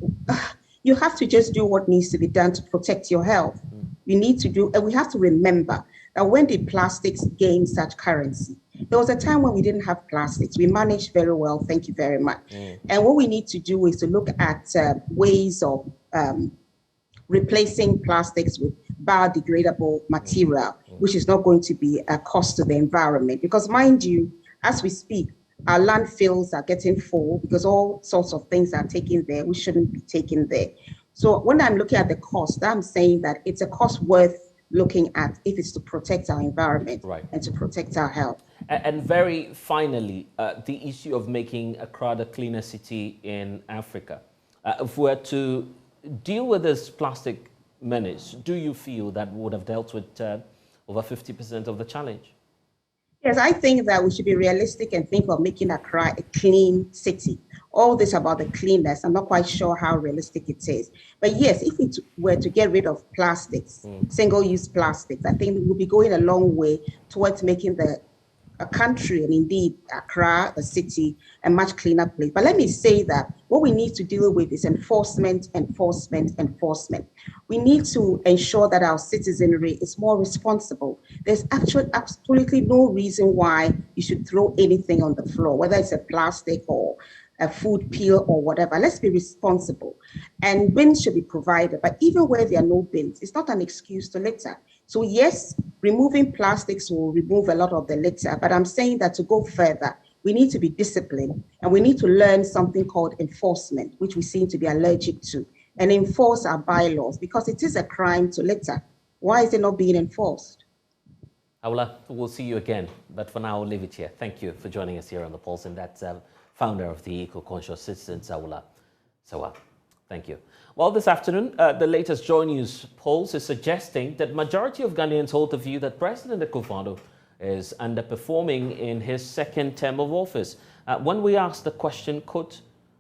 Speaker 18: you have to just do what needs to be done to protect your health. You need to do, and we have to remember that when the plastics gained such currency, there was a time when we didn't have plastics. We managed very well, thank you very much. And what we need to do is to look at ways of replacing plastics with biodegradable material, which is not going to be a cost to the environment. Because mind you, as we speak, our landfills are getting full because all sorts of things are taken there which shouldn't be taken there. So when I'm looking at the cost, I'm saying that it's a cost worth looking at if it's to protect our environment and to protect our health.
Speaker 1: And very finally, the issue of making Accra the cleaner city in Africa. If we were to deal with this plastic menace, do you feel that we would have dealt with over 50% of the challenge?
Speaker 18: Yes, I think that we should be realistic and think of making Accra a clean city. all this about the cleanness, I'm not quite sure how realistic it is. But yes, if we were to get rid of plastics, single-use plastics, I think we'll be going a long way towards making a country, and indeed Accra, the city, a much cleaner place. But let me say that what we need to deal with is enforcement. We need to ensure that our citizenry is more responsible. There's actually absolutely no reason why you should throw anything on the floor, whether it's a plastic or a food peel or whatever. Let's be responsible. And bins should be provided. But even where there are no bins, it's not an excuse to litter. So yes, removing plastics will remove a lot of the litter, but I'm saying that to go further, we need to be disciplined and we need to learn something called enforcement, which we seem to be allergic to, and enforce our bylaws because it is a crime to litter. Why is it not being enforced?
Speaker 1: Aula, we'll see you again, but for now, I'll leave it here. Thank you for joining us here on The Pulse, and that's founder of the Eco-Conscious Citizens, Aula Sogah. Thank you. Well, this afternoon, the latest JoyNews polls is suggesting that majority of Ghanaians hold the view that President Akufo-Addo is underperforming in his second term of office. When we asked the question,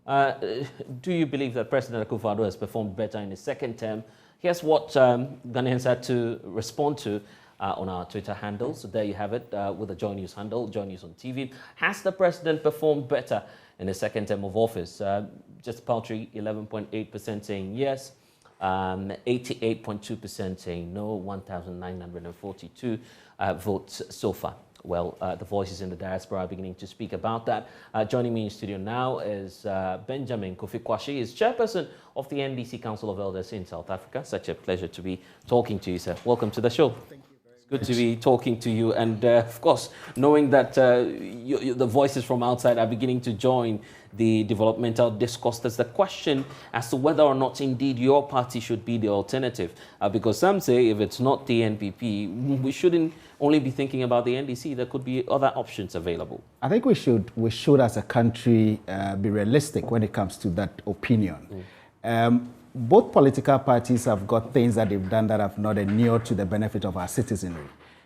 Speaker 1: do you believe that President Akufo-Addo has performed better in his second term? Here's what Ghanaians had to respond to on our Twitter handles. So there you have it with the JoyNews handle, JoyNews on TV. Has the president performed better in his second term of office? Just paltry 11.8% saying yes, 88.2% saying no, 1,942 votes so far. Well, the voices in the diaspora are beginning to speak about that. Joining me in studio now is Benjamin Kofi Kwashi, is chairperson of the NDC Council of Elders in South Africa. Such a pleasure to be talking to you, sir. Welcome to the show. Thank you. Good to be talking to you, and of course, knowing that the voices from outside are beginning to join the developmental discourse. There's the question as to whether or not indeed your party should be the alternative, because some say if it's not the NPP, we shouldn't only be thinking about the NDC. There could be other options available.
Speaker 19: I think we should as a country be realistic when it comes to that opinion. Both political parties have got things that they've done that have not inured to the benefit of our citizenry.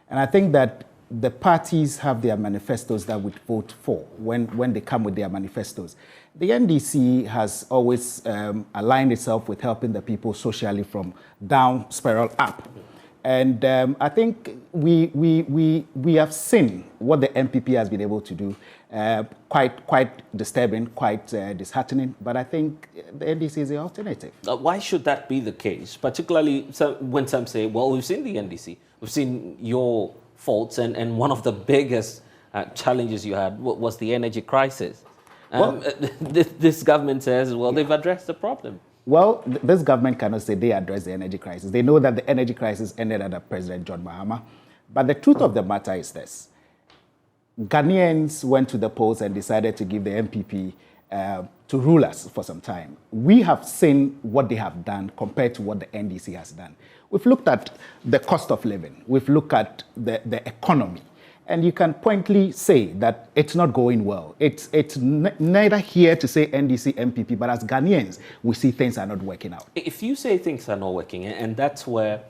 Speaker 19: And I think that the parties have their manifestos that we vote for when they come with their manifestos. The NDC has always aligned itself with helping the people socially from down spiral up. And I think we have seen what the MPP has been able to do. Quite disturbing, quite disheartening, but I think the NDC is the alternative.
Speaker 1: Why should that be the case? Particularly when some say, well, we've seen the NDC, we've seen your faults, and one of the biggest challenges you had was the energy crisis. This government says, well, they've addressed the problem.
Speaker 19: Well, this government cannot say they addressed the energy crisis. They know that the energy crisis ended under President John Mahama. But the truth of the matter is this. Ghanaians went to the polls and decided to give the MPP to rule us for some time. We have seen what they have done compared to what the NDC has done. We've looked at the cost of living. We've looked at the economy. And you can pointedly say that it's not going well. It's neither here to say NDC, MPP, but as Ghanaians, we see things are not working out.
Speaker 1: If you say things are not working, and that's where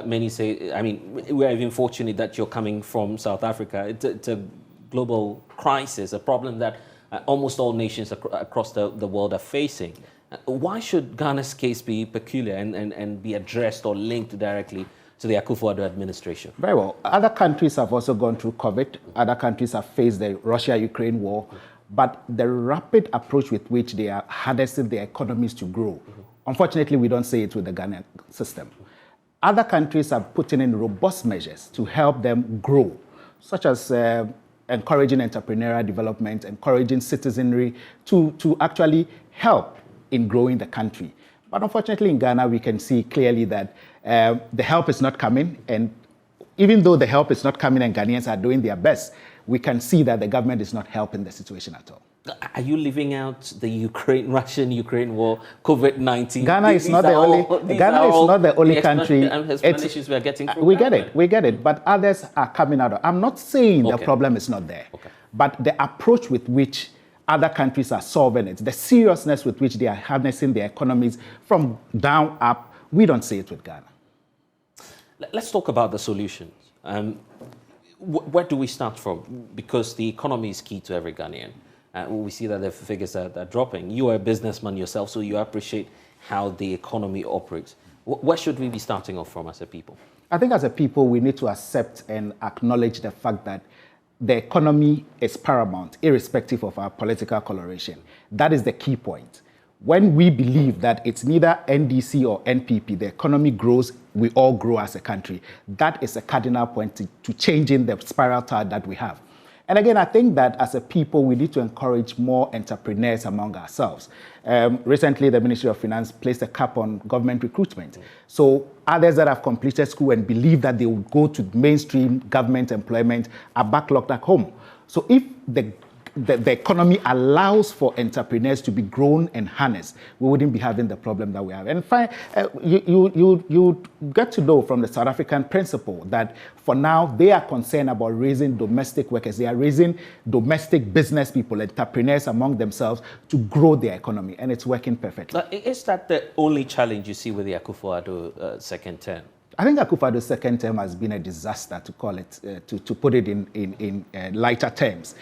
Speaker 1: many say, I mean, we're even fortunate that you're coming from South Africa. It's a global crisis, a problem that almost all nations across the world are facing. Why should Ghana's case be peculiar and be addressed or linked directly to the Akufo-Addo administration?
Speaker 19: Very well. Other countries have also gone through COVID. Other countries have faced the Russia-Ukraine war. But the rapid approach with which they are harnessing their economies to grow, unfortunately, we don't see it with the Ghanaian system. Other countries are putting in robust measures to help them grow, such as encouraging entrepreneurial development, encouraging citizenry to actually help in growing the country. But unfortunately, in Ghana, we can see clearly that the help is not coming. And even though the help is not coming and Ghanaians are doing their best, we can see that the government is not helping the situation at all.
Speaker 1: Are you leaving out the Russian-Ukraine war, COVID-19?
Speaker 19: Ghana is not the only country.
Speaker 1: Explanations we are getting from
Speaker 19: we get it. But others are coming out. I'm not saying the problem is not there, but the approach with which other countries are solving it, the seriousness with which they are harnessing their economies from down up, we don't see it with Ghana.
Speaker 1: Let's talk about the solutions. Where do we start from? Because the economy is key to every Ghanaian. We see that the figures are dropping. You are a businessman yourself, so you appreciate how the economy operates. Where should we be starting off from as a people?
Speaker 19: I think as a people, we need to accept and acknowledge the fact that the economy is paramount, irrespective of our political coloration. That is the key point. When we believe that it's neither NDC or NPP, the economy grows, we all grow as a country. That is a cardinal point to changing the spiral tide that we have. And again, I think that as a people, we need to encourage more entrepreneurs among ourselves. Recently, the Ministry of Finance placed a cap on government recruitment. So others that have completed school and believe that they will go to mainstream government employment are backlogged at home. So if the economy allows for entrepreneurs to be grown and harnessed, we wouldn't be having the problem that we have. And you get to know from the South African principle that for now, they are concerned about raising domestic workers. They are raising domestic business people, entrepreneurs among themselves to grow their economy, and it's working perfectly.
Speaker 1: Is that the only challenge you see with the Akufo-Addo second term?
Speaker 19: I think Akufo-Addo's second term has been a disaster, to call it, to put it in lighter terms.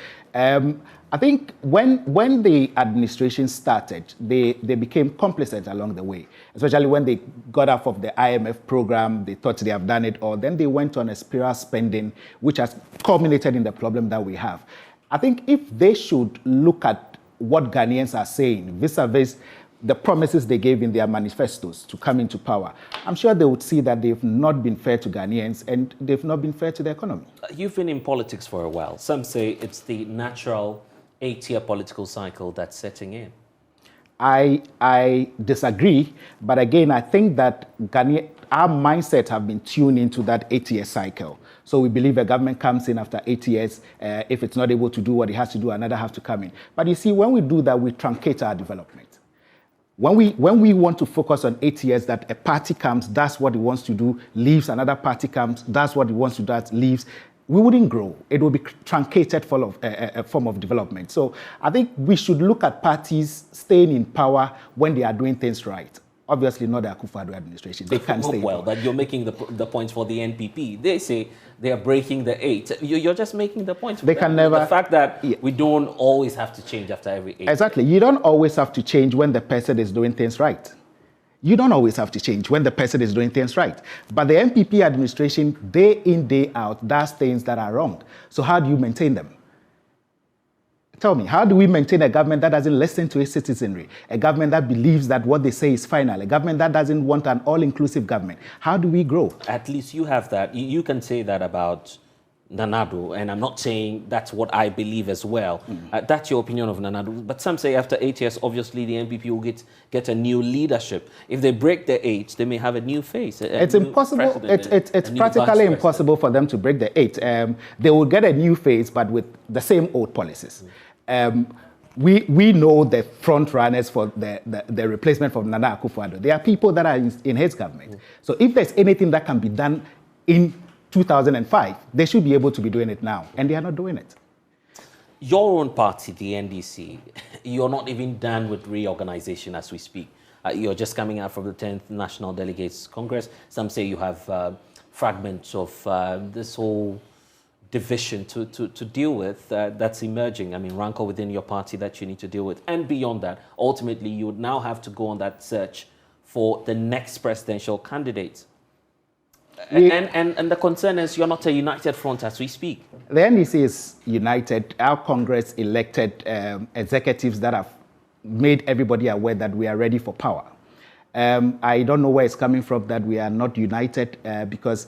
Speaker 19: I think when the administration started, they became complacent along the way, especially when they got off of the IMF program. They thought they have done it all. Then they went on a spiral spending, which has culminated in the problem that we have. I think if they should look at what Ghanaians are saying vis-a-vis the promises they gave in their manifestos to come into power, I'm sure they would see that they've not been fair to Ghanaians and they've not been fair to the economy.
Speaker 1: You've been in politics for a while. Some say it's the natural 8-year political cycle that's setting in.
Speaker 19: I disagree, but again, I think that our mindset have been tuned into that 8-year cycle. So we believe a government comes in after 8 years. If it's not able to do what it has to do, another has to come in. But you see, when we do that, we truncate our development. When we want to focus on 8 years, that a party comes, does what it wants to do, leaves, another party comes, does what it wants to do, leaves, we wouldn't grow. It will be truncated a form of development. So I think we should look at parties staying in power when they are doing things right. Obviously not the Akufo-Addo administration. They can't stay in power.
Speaker 1: But you're making the points for the NPP. They say they are breaking the 8. You're just making the points.
Speaker 19: They can never.
Speaker 1: The fact that we don't always have to change after every 8.
Speaker 19: Exactly. You don't always have to change when the person is doing things right. You don't always have to change when the person is doing things right. But the NPP administration, day in, day out, does things that are wrong. So how do you maintain them? Tell me, how do we maintain a government that doesn't listen to its citizenry? A government that believes that what they say is final? A government that doesn't want an all-inclusive government? How do we grow?
Speaker 1: At least you have that. You can say that about Nana Addo, and I'm not saying that's what I believe as well. That's your opinion of Nana Addo. But some say after 8 years, obviously the NPP will get a new leadership. If they break the 8, they may have a new face.
Speaker 19: It's impossible. It's practically impossible for them to break the 8. They will get a new face, but with the same old policies. We know the front runners for the replacement for Nana Akufo-Addo. There are people that are in his government. So if there's anything that can be done in 2005, they should be able to be doing it now, and they are not doing it.
Speaker 1: Your own party, the NDC, you're not even done with reorganization as we speak. You're just coming out from the 10th National Delegates Congress. Some say you have fragments of this whole division to deal with that's emerging. I mean, rancor within your party that you need to deal with. And beyond that, ultimately, you would now have to go on that search for the next presidential candidate. And the concern is you're not a united front as we speak.
Speaker 19: The NDC is united. Our Congress elected executives that have made everybody aware that we are ready for power. I don't know where it's coming from that we are not united because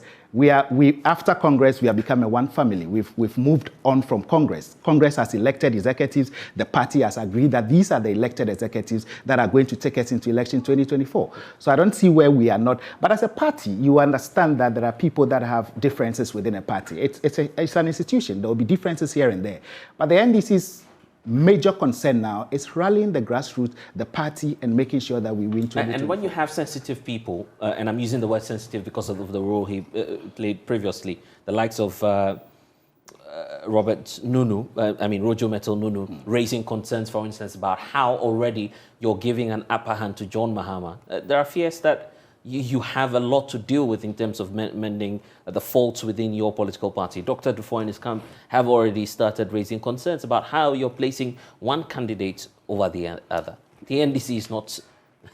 Speaker 19: after Congress, we have become a one family. We've moved on from Congress. Congress has elected executives. The party has agreed that these are the elected executives that are going to take us into election 2024. So I don't see where we are not. But as a party, you understand that there are people that have differences within a party. It's an institution. There will be differences here and there. But the NDC's major concern now is rallying the grassroots, the party, and making sure that we win 2024.
Speaker 1: And when you have sensitive people, and I'm using the word sensitive because of the role he played previously, the likes of Robert Nunu, Rojo Metal Nunu, raising concerns, for instance, about how already you're giving an upper hand to John Mahama. There are fears that you have a lot to deal with in terms of mending the faults within your political party. Dr. Dufour and his camp have already started raising concerns about how you're placing one candidate over the other. The NDC is not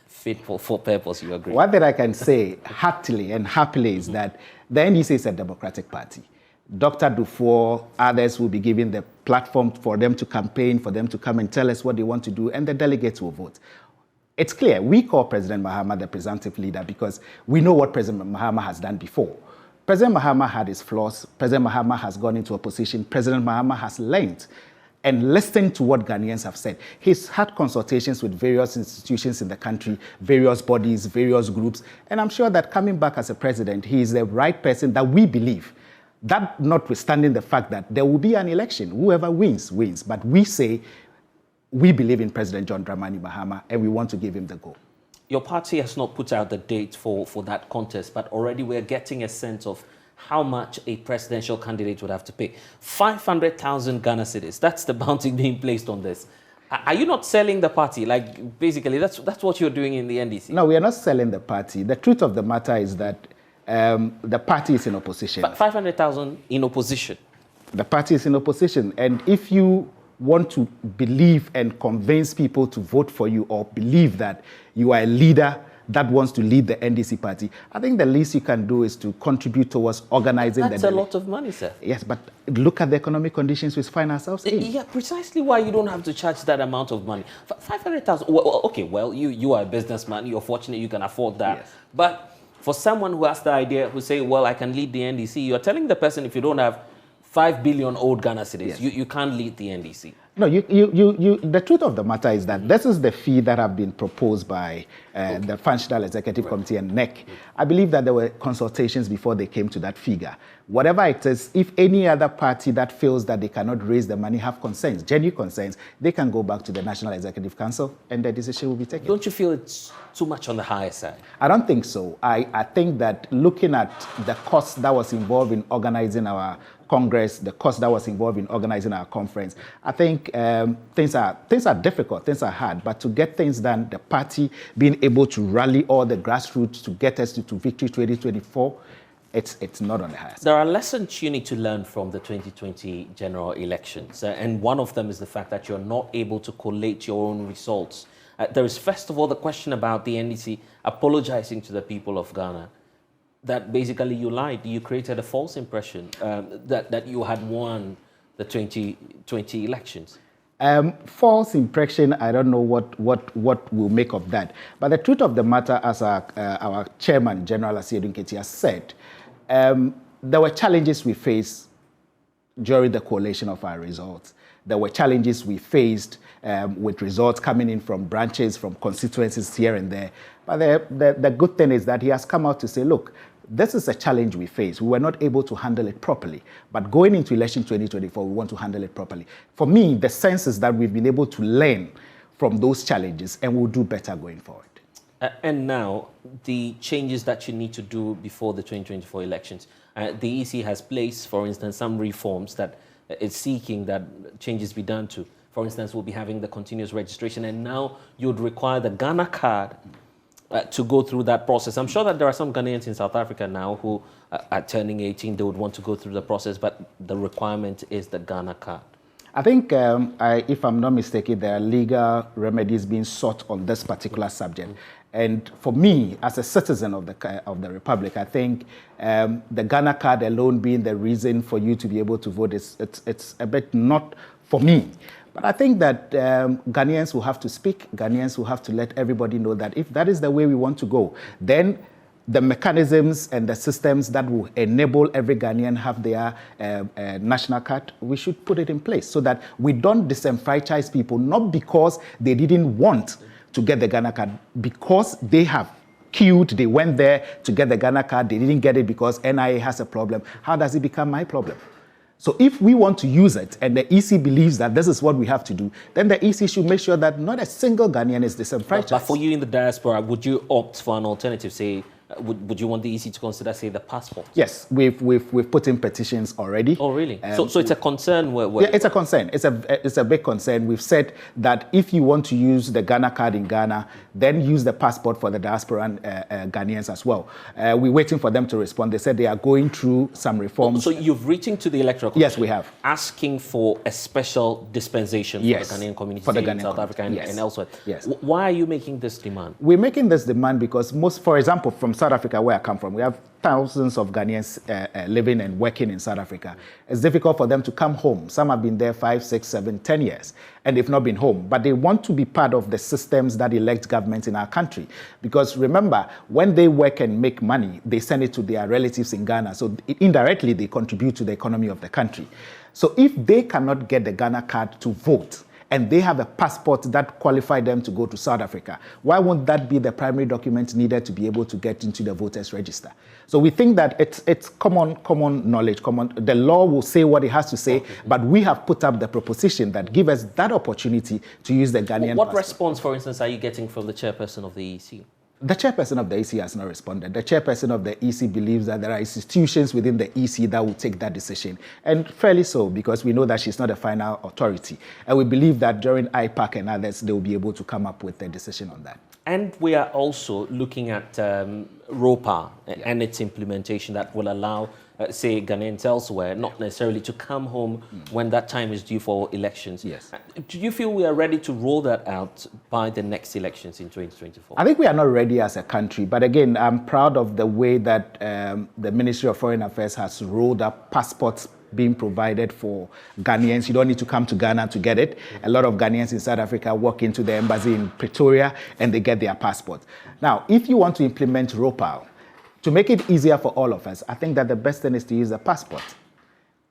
Speaker 1: fit for purpose, you agree?
Speaker 19: One thing I can say heartily and happily is that the NDC is a democratic party. Dr. Dufour, others will be given the platform for them to campaign, for them to come and tell us what they want to do, and the delegates will vote. It's clear, we call President Mahama the presumptive leader because we know what President Mahama has done before. President Mahama had his flaws. President Mahama has gone into opposition. President Mahama has learned and listened to what Ghanaians have said. He's had consultations with various institutions in the country, various bodies, various groups, and I'm sure that coming back as a president, he is the right person that we believe. That notwithstanding the fact that there will be an election, whoever wins, wins. But we say we believe in President John Dramani Mahama and we want to give him the go.
Speaker 1: Your party has not put out the date for that contest, but already we're getting a sense of how much a presidential candidate would have to pay. 500,000 Ghana cedis. That's the bounty being placed on this. Are you not selling the party? Like, basically, that's what you're doing in the NDC.
Speaker 19: No, we are not selling the party. The truth of the matter is that the party is in opposition.
Speaker 1: 500,000 in opposition.
Speaker 19: The party is in opposition. And if you want to believe and convince people to vote for you or believe that you are a leader that wants to lead the NDC party, I think the least you can do is to contribute towards organizing.
Speaker 1: That's a lot of money, sir.
Speaker 19: Yes, but look at the economic conditions we find ourselves in.
Speaker 1: Yeah, precisely why you don't have to charge that amount of money. 500,000, well, okay, well, you are a businessman, you're fortunate you can afford that. Yes. But for someone who has the idea, who say, well, I can lead the NDC, you're telling the person if you don't have 5 billion old Ghana cedis, yes, you can't lead the NDC.
Speaker 19: No, the truth of the matter is that this is the fee that have been proposed by the Functional Executive Committee and NEC. I believe that there were consultations before they came to that figure. Whatever it is, if any other party that feels that they cannot raise the money have concerns, genuine concerns, they can go back to the National Executive Council and the decision will be taken.
Speaker 1: Don't you feel it's too much on the higher side?
Speaker 19: I don't think so. I think that looking at the cost that was involved in organizing our Congress, the cost that was involved in organizing our conference, I think things are difficult, things are hard, but to get things done, the party being able to rally all the grassroots to get us to Victory 2024, it's not on the highest.
Speaker 1: There are lessons you need to learn from the 2020 general elections, and one of them is the fact that you're not able to collate your own results. There is first of all the question about the NDC apologizing to the people of Ghana, that basically you lied, you created a false impression that you had won the 2020 elections.
Speaker 19: False impression, I don't know what we'll make of that. But the truth of the matter, as our chairman, General Asiedu Nketia, has said, there were challenges we faced during the collation of our results. There were challenges we faced with results coming in from branches, from constituencies here and there. But the good thing is that he has come out to say, look, this is a challenge we face. We were not able to handle it properly. But going into election 2024, we want to handle it properly. For me, the sense is that we've been able to learn from those challenges and we'll do better going forward.
Speaker 1: And now, the changes that you need to do before the 2024 elections. The EC has placed, for instance, some reforms that it's seeking that changes be done to. For instance, we'll be having the continuous registration, and now you'd require the Ghana card to go through that process. I'm sure that there are some Ghanaians in South Africa now who are turning 18, they would want to go through the process, but the requirement is the Ghana card.
Speaker 19: I think, if I'm not mistaken, there are legal remedies being sought on this particular subject. And for me, as a citizen of the Republic, I think the Ghana card alone being the reason for you to be able to vote, it's a bit not for me. But I think that Ghanaians will have to speak, Ghanaians will have to let everybody know that if that is the way we want to go, then the mechanisms and the systems that will enable every Ghanaian have their national card, we should put it in place so that we don't disenfranchise people, not because they didn't want to get the Ghana card, because they have queued, they went there to get the Ghana card, they didn't get it because NIA has a problem. How does it become my problem? So if we want to use it and the EC believes that this is what we have to do, then the EC should make sure that not a single Ghanaian is disenfranchised.
Speaker 1: But for you in the diaspora, would you opt for an alternative, say, would you want the EC to consider, say, the passport?
Speaker 19: Yes, we've put in petitions already.
Speaker 1: Oh, really? So it's a concern?
Speaker 19: Yeah, it's a concern. It's a big concern. We've said that if you want to use the Ghana card in Ghana, then use the passport for the diasporan Ghanaians as well. We're waiting for them to respond. They said they are going through some reforms.
Speaker 1: So you've written to the Electoral Commission?
Speaker 19: Yes, we have.
Speaker 1: Asking for a special dispensation for the Ghanaian community
Speaker 19: for the
Speaker 1: in
Speaker 19: Ghanaian
Speaker 1: South Africa and elsewhere.
Speaker 19: Yes.
Speaker 1: Why are you making this demand?
Speaker 19: We're making this demand because for example, from South Africa, where I come from, we have thousands of Ghanaians living and working in South Africa. It's difficult for them to come home. Some have been there 5, 6, 7, 10 years, and they've not been home. But they want to be part of the systems that elect governments in our country. Because remember, when they work and make money, they send it to their relatives in Ghana. So indirectly, they contribute to the economy of the country. So if they cannot get the Ghana card to vote, and they have a passport that qualifies them to go to South Africa, why won't that be the primary document needed to be able to get into the voters register? So we think that it's common knowledge, the law will say what it has to say, but we have put up the proposition that give us that opportunity to use the Ghanaian
Speaker 1: What
Speaker 19: passport.
Speaker 1: response, for instance, are you getting from the chairperson of the EC?
Speaker 19: The chairperson of the EC has not responded. The chairperson of the EC believes that there are institutions within the EC that will take that decision. And fairly so, because we know that she's not a final authority. And we believe that during IPAC and others, they will be able to come up with a decision on that.
Speaker 1: And we are also looking at ROPA and its implementation that will allow, say, Ghanaians elsewhere, not necessarily to come home when that time is due for elections.
Speaker 19: Yes.
Speaker 1: Do you feel we are ready to roll that out by the next elections in 2024?
Speaker 19: I think we are not ready as a country. But again, I'm proud of the way that the Ministry of Foreign Affairs has rolled up passports being provided for Ghanaians. You don't need to come to Ghana to get it. A lot of Ghanaians in South Africa walk into the embassy in Pretoria and they get their passport. Now, if you want to implement ROPA, to make it easier for all of us, I think that the best thing is to use a passport.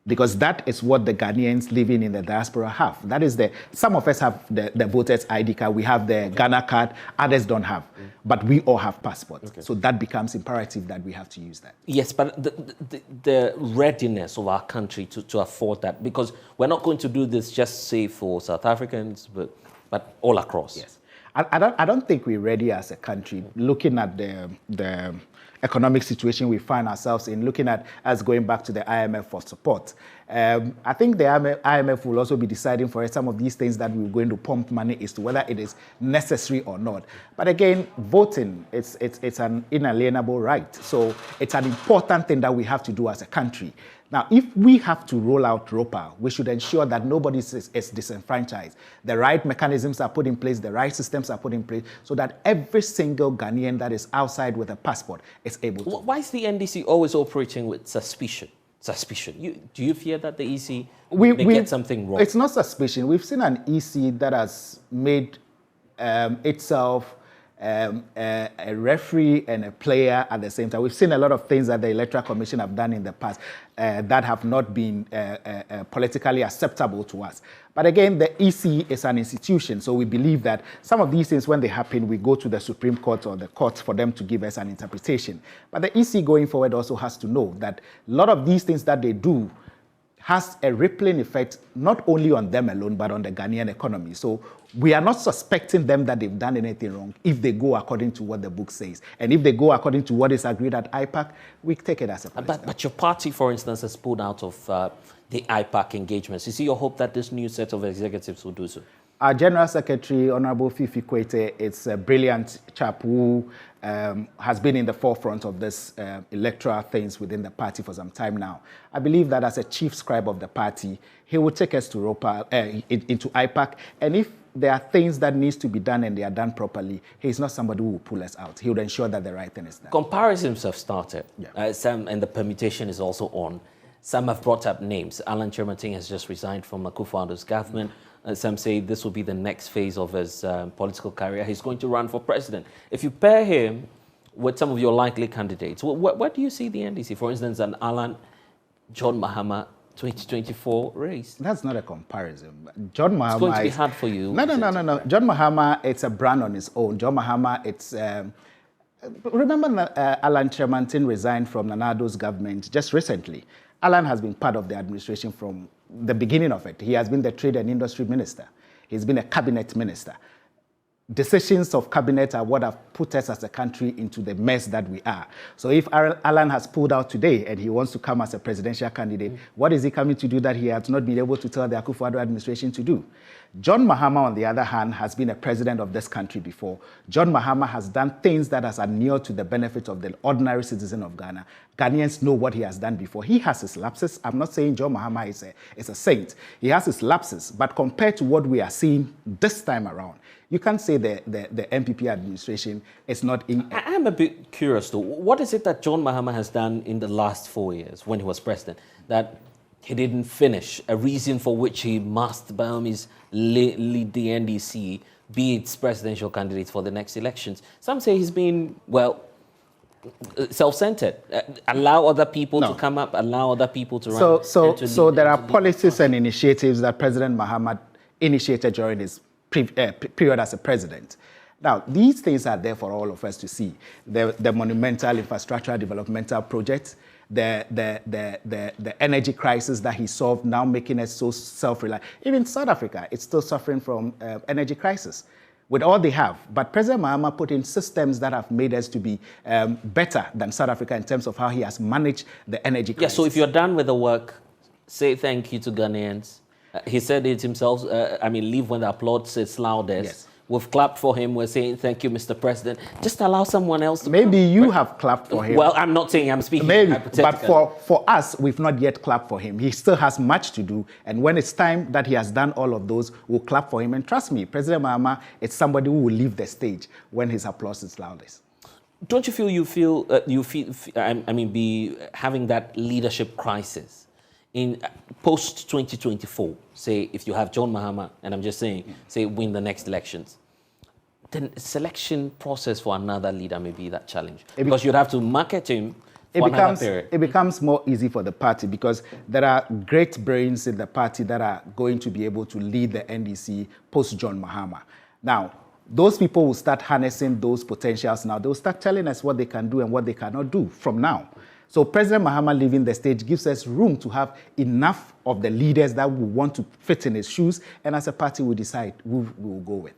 Speaker 19: Because that is what the Ghanaians living in the diaspora have. That is some of us have the voters ID card, we have the Ghana card, others don't have. But we all have passports. Okay. So that becomes imperative that we have to use that.
Speaker 1: Yes, but the readiness of our country to afford that, because we're not going to do this just, say, for South Africans, but all across.
Speaker 19: Yes. I don't think we're ready as a country, looking at the economic situation we find ourselves in, looking at us going back to the IMF for support. I think the IMF will also be deciding for us some of these things that we're going to pump money as to whether it is necessary or not. But again, voting, it's an inalienable right. So it's an important thing that we have to do as a country. Now, if we have to roll out ROPA, we should ensure that nobody is disenfranchised. The right mechanisms are put in place, the right systems are put in place, so that every single Ghanaian that is outside with a passport is able to.
Speaker 1: Why is the NDC always operating with suspicion? Do you fear that the EC may get something wrong?
Speaker 19: It's not suspicion. We've seen an EC that has made itself a referee and a player at the same time. We've seen a lot of things that the Electoral Commission have done in the past that have not been politically acceptable to us. But again, the EC is an institution, so we believe that some of these things, when they happen, we go to the Supreme Court or the courts for them to give us an interpretation. But the EC going forward also has to know that a lot of these things that they do has a rippling effect not only on them alone, but on the Ghanaian economy. So we are not suspecting them that they've done anything wrong if they go according to what the book says. And if they go according to what is agreed at IPAC, we take it as a precedent.
Speaker 1: But your party, for instance, has pulled out of the IPAC engagements. Is it your hope that this new set of executives will do so?
Speaker 19: Our General Secretary, Honorable Fifi Kwete, is a brilliant chap who has been in the forefront of this electoral things within the party for some time now. I believe that as a chief scribe of the party, he will take us to ROPA, into IPAC, and if there are things that needs to be done and they are done properly, he's not somebody who will pull us out. He would ensure that the right thing is done.
Speaker 1: Comparisons have started,
Speaker 19: yeah.
Speaker 1: And the permutation is also on. Some have brought up names. Alan Chermating has just resigned from Akufo-Addo's government. Some say this will be the next phase of his political career. He's going to run for president. If you pair him with some of your likely candidates, where do you see the NDC? For instance, an Alan John Mahama 2024 race.
Speaker 19: That's not a comparison. John Mahama.
Speaker 1: It's going to be hard for you.
Speaker 19: No. John Mahama, it's a brand on its own. John Mahama, it's. Remember, Alan Chermating resigned from Nana Addo's government just recently. Alan has been part of the administration from the beginning of it. He has been the Trade and Industry Minister. He's been a cabinet minister. decisions of cabinet are what have put us as a country into the mess that we are. So if Alan has pulled out today and he wants to come as a presidential candidate, what is he coming to do that he has not been able to tell the Akufo-Addo administration to do? John Mahama, on the other hand, has been a president of this country before. John Mahama has done things that has inured to the benefit of the ordinary citizen of Ghana. Ghanaians know what he has done before. He has his lapses. I'm not saying John Mahama is a saint. He has his lapses. But compared to what we are seeing this time around, you can't say the MPP administration is not in...
Speaker 1: I'm a bit curious, though. What is it that John Mahama has done in the last 4 years when he was president that he didn't finish, a reason for which he must, by all means, lead the NDC, be its presidential candidate for the next elections? Some say he's been, well, self-centered. Allow other people to come up, allow other people to run.
Speaker 19: So there are policies and initiatives that President Mahama initiated during his period as a president. Now, these things are there for all of us to see. The monumental infrastructural developmental projects, the energy crisis that he solved, now making us so self-reliant. Even South Africa, it's still suffering from energy crisis with all they have. But President Mahama put in systems that have made us to be better than South Africa in terms of how he has managed the energy crisis.
Speaker 1: Yeah, so if you're done with the work, say thank you to Ghanaians. He said it himself, leave when the applause is loudest. Yes. We've clapped for him. We're saying, thank you, Mr. President. Just allow someone else to
Speaker 19: Maybe you have clapped for him.
Speaker 1: Well, I'm not saying, I'm speaking hypothetically.
Speaker 19: But for us, we've not yet clapped for him. He still has much to do. And when it's time that he has done all of those, we'll clap for him. And trust me, President Mahama is somebody who will leave the stage when his applause is loudest.
Speaker 1: Don't you feel be having that leadership crisis in post-2024, say, if you have John Mahama, and I'm just saying, say, win the next elections, then selection process for another leader may be that challenge. Because you'd have to market him for another period.
Speaker 19: It becomes more easy for the party because there are great brains in the party that are going to be able to lead the NDC post-John Mahama. Now, those people will start harnessing those potentials now. They'll start telling us what they can do and what they cannot do from now. So President Mahama leaving the stage gives us room to have enough of the leaders that will want to fit in his shoes, and as a party we decide who we will go with.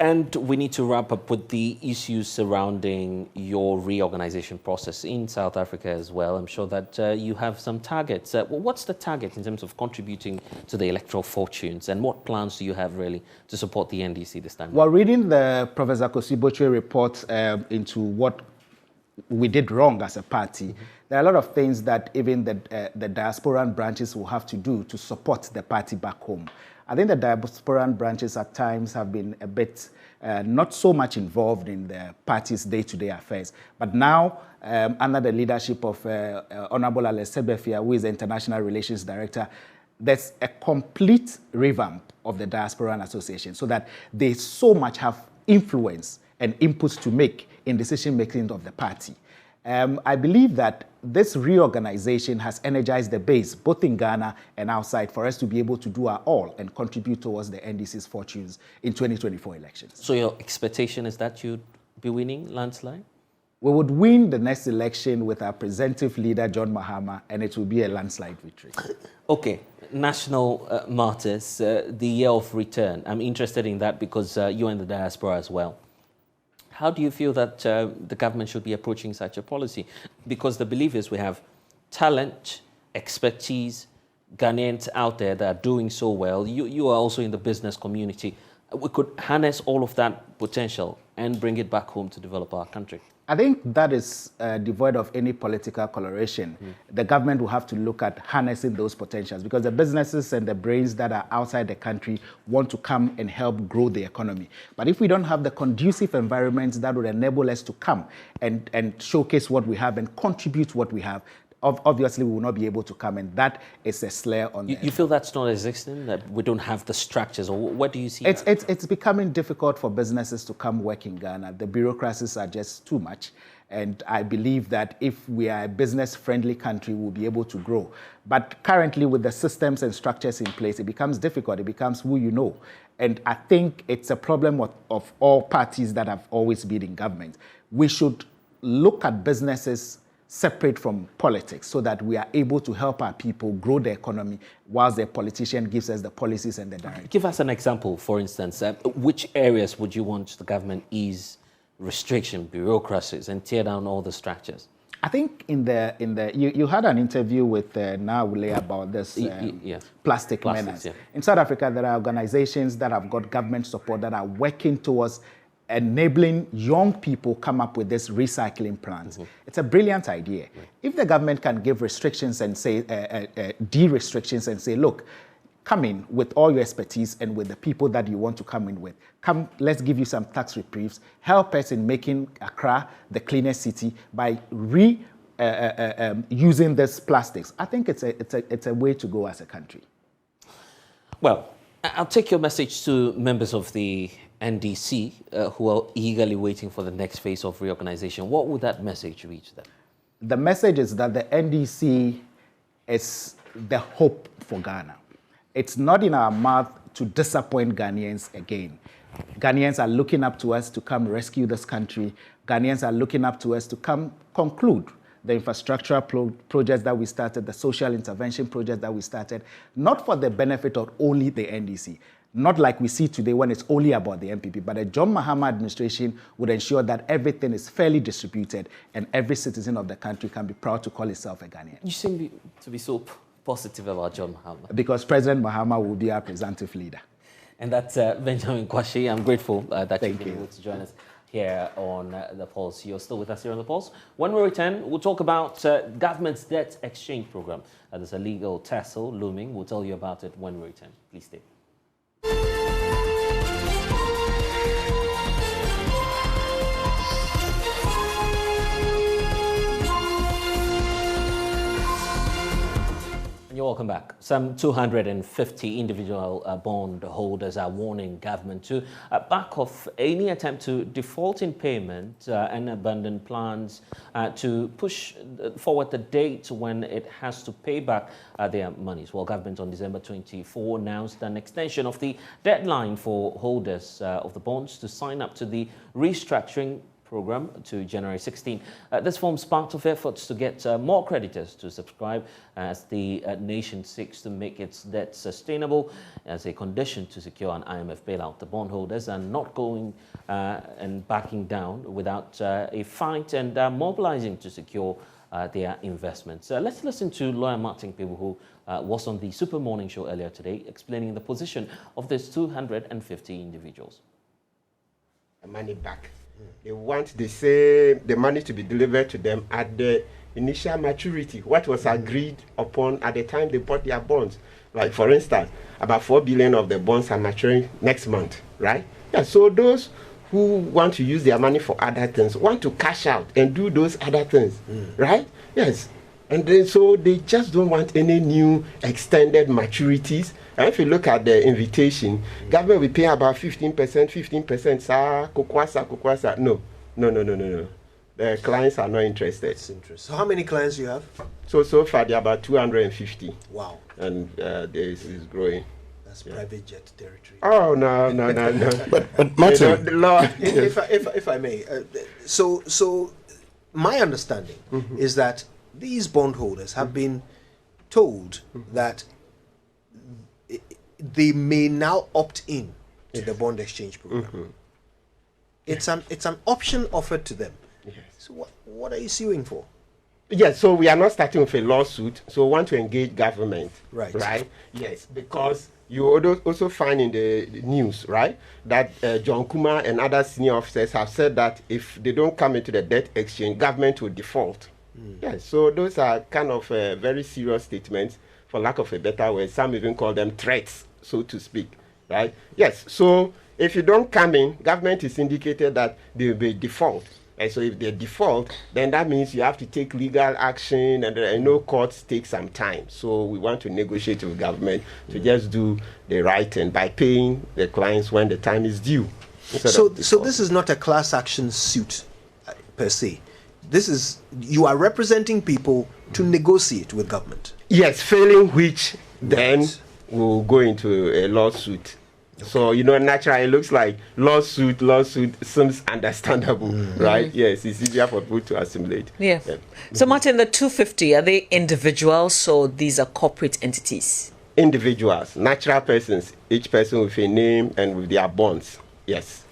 Speaker 1: And we need to wrap up with the issues surrounding your reorganization process in South Africa as well. I'm sure that you have some targets. What's the target in terms of contributing to the electoral fortunes, and what plans do you have really to support the NDC this time?
Speaker 19: Well, reading the Professor Kosiboche report into what we did wrong as a party, there are a lot of things that even the diasporan branches will have to do to support the party back home. I think the diasporan branches at times have been a bit not so much involved in the party's day-to-day affairs. But now, under the leadership of Honorable Alex Sebefia, who is the International Relations Director, there's a complete revamp of the Diasporan Association so that they so much have influence and inputs to make in decision-making of the party. I believe that this reorganization has energized the base, both in Ghana and outside, for us to be able to do our all and contribute towards the NDC's fortunes in 2024 elections.
Speaker 1: So your expectation is that you'd be winning landslide?
Speaker 19: We would win the next election with our presumptive leader, John Mahama, and it will be a landslide victory. Okay.
Speaker 1: National Martyrs, the year of return. I'm interested in that because you're in the diaspora as well. How do you feel that the government should be approaching such a policy? Because the belief is we have talent, expertise, Ghanaians out there that are doing so well. You are also in the business community. We could harness all of that potential and bring it back home to develop our country.
Speaker 19: I think that is devoid of any political coloration. The government will have to look at harnessing those potentials because the businesses and the brains that are outside the country want to come and help grow the economy. But if we don't have the conducive environments that would enable us to come and showcase what we have and contribute what we have, obviously we will not be able to come, and that is a slur on
Speaker 1: you feel that's not existing, that we don't have the structures, or what do you see?
Speaker 19: It's becoming difficult for businesses to come work in Ghana. The bureaucracies are just too much, and I believe that if we are a business-friendly country, we'll be able to grow. But currently, with the systems and structures in place, it becomes difficult. It becomes who you know. And I think it's a problem of all parties that have always been in government. We should look at businesses separate from politics so that we are able to help our people grow the economy whilst the politician gives us the policies and the direction.
Speaker 1: Give us an example, for instance. Which areas would you want the government ease restriction, bureaucracies, and tear down all the structures?
Speaker 19: I think you had an interview with Nawule about this plastic menace. Yeah. In South Africa, there are organizations that have got government support that are working towards enabling young people come up with this recycling plans. It's a brilliant idea. If the government can give restrictions and say, de-restrictions and say, look, come in with all your expertise and with the people that you want to come in with. Come, let's give you some tax reprieves. Help us in making Accra the cleanest city by using these plastics. I think it's a way to go as a country.
Speaker 1: Well, I'll take your message to members of the NDC who are eagerly waiting for the next phase of reorganization. What would that message reach them?
Speaker 19: The message is that the NDC is the hope for Ghana. It's not in our mouth to disappoint Ghanaians again. Ghanaians are looking up to us to come rescue this country. Ghanaians are looking up to us to come conclude the infrastructural projects that we started, the social intervention projects that we started, not for the benefit of only the NDC. Not like we see today when it's only about the MPP, but the John Mahama administration would ensure that everything is fairly distributed and every citizen of the country can be proud to call itself a Ghanaian.
Speaker 1: You seem to be so positive about John Mahama.
Speaker 19: Because President Mahama will be our presumptive leader.
Speaker 1: And that's Benjamin Kwashi. I'm grateful that you've been able to join us here on The Pulse. You're still with us here on The Pulse. When we return, we'll talk about government's debt exchange program. There's a legal tussle looming. We'll tell you about it when we return. Please stay. You're welcome back. Some 250 individual bond holders are warning government to back off any attempt to default in payment and abandon plans to push forward the date when it has to pay back their monies. Well, government on December 24 announced an extension of the deadline for holders of the bonds to sign up to the restructuring program to January 16. This forms part of efforts to get more creditors to subscribe as the nation seeks to make its debt sustainable as a condition to secure an IMF bailout. The bondholders are not going and backing down without a fight and mobilizing to secure their investments. Let's listen to lawyer Martin Pebu, who was on the Super Morning Show earlier today, explaining the position of these 250 individuals.
Speaker 20: Money back. They want the money to be delivered to them at the initial maturity, what was agreed upon at the time they bought their bonds. Like, for instance, about 4 billion of the bonds are maturing next month, right? Yeah, so those who want to use their money for other things want to cash out and do those other things, right? Yes. And then so they just don't want any new extended maturities. And if you look at the invitation, government will pay about 15%, 15%, kokwasa. No. The clients are not interested.
Speaker 21: That's interesting. So how many clients do you have?
Speaker 20: So far, there are about 250.
Speaker 21: Wow.
Speaker 20: And this is growing.
Speaker 21: That's private jet territory.
Speaker 20: Oh, no.
Speaker 21: But Martin, if I may, so my understanding is that these bondholders have been told that they may now opt in to the bond exchange program. It's an option offered to them.
Speaker 20: Yes.
Speaker 21: So what are you suing for?
Speaker 20: Yes, so we are not starting with a lawsuit, so we want to engage government.
Speaker 21: Right?
Speaker 20: Yes, because you also find in the news, right, that John Kuma and other senior officers have said that if they don't come into the debt exchange, government will default. Yes, so those are kind of very serious statements, for lack of a better word. Some even call them threats, so to speak, right? Yes, so if you don't come in, government is indicated that they will default. And so if they default, then that means you have to take legal action, and no courts take some time. So we want to negotiate with government to just do the right thing by paying the clients when the time is due.
Speaker 21: So this is not a class action suit per se. You are representing people to negotiate with government.
Speaker 20: Yes, failing which then we'll go into a lawsuit. So, naturally, it looks like lawsuit seems understandable, right? Yes, it's easier for people to assimilate.
Speaker 2: Yeah. So, Martin, the 250, are they individuals or these are corporate entities?
Speaker 20: Individuals, natural persons, each person with a name and with their bonds. Yes.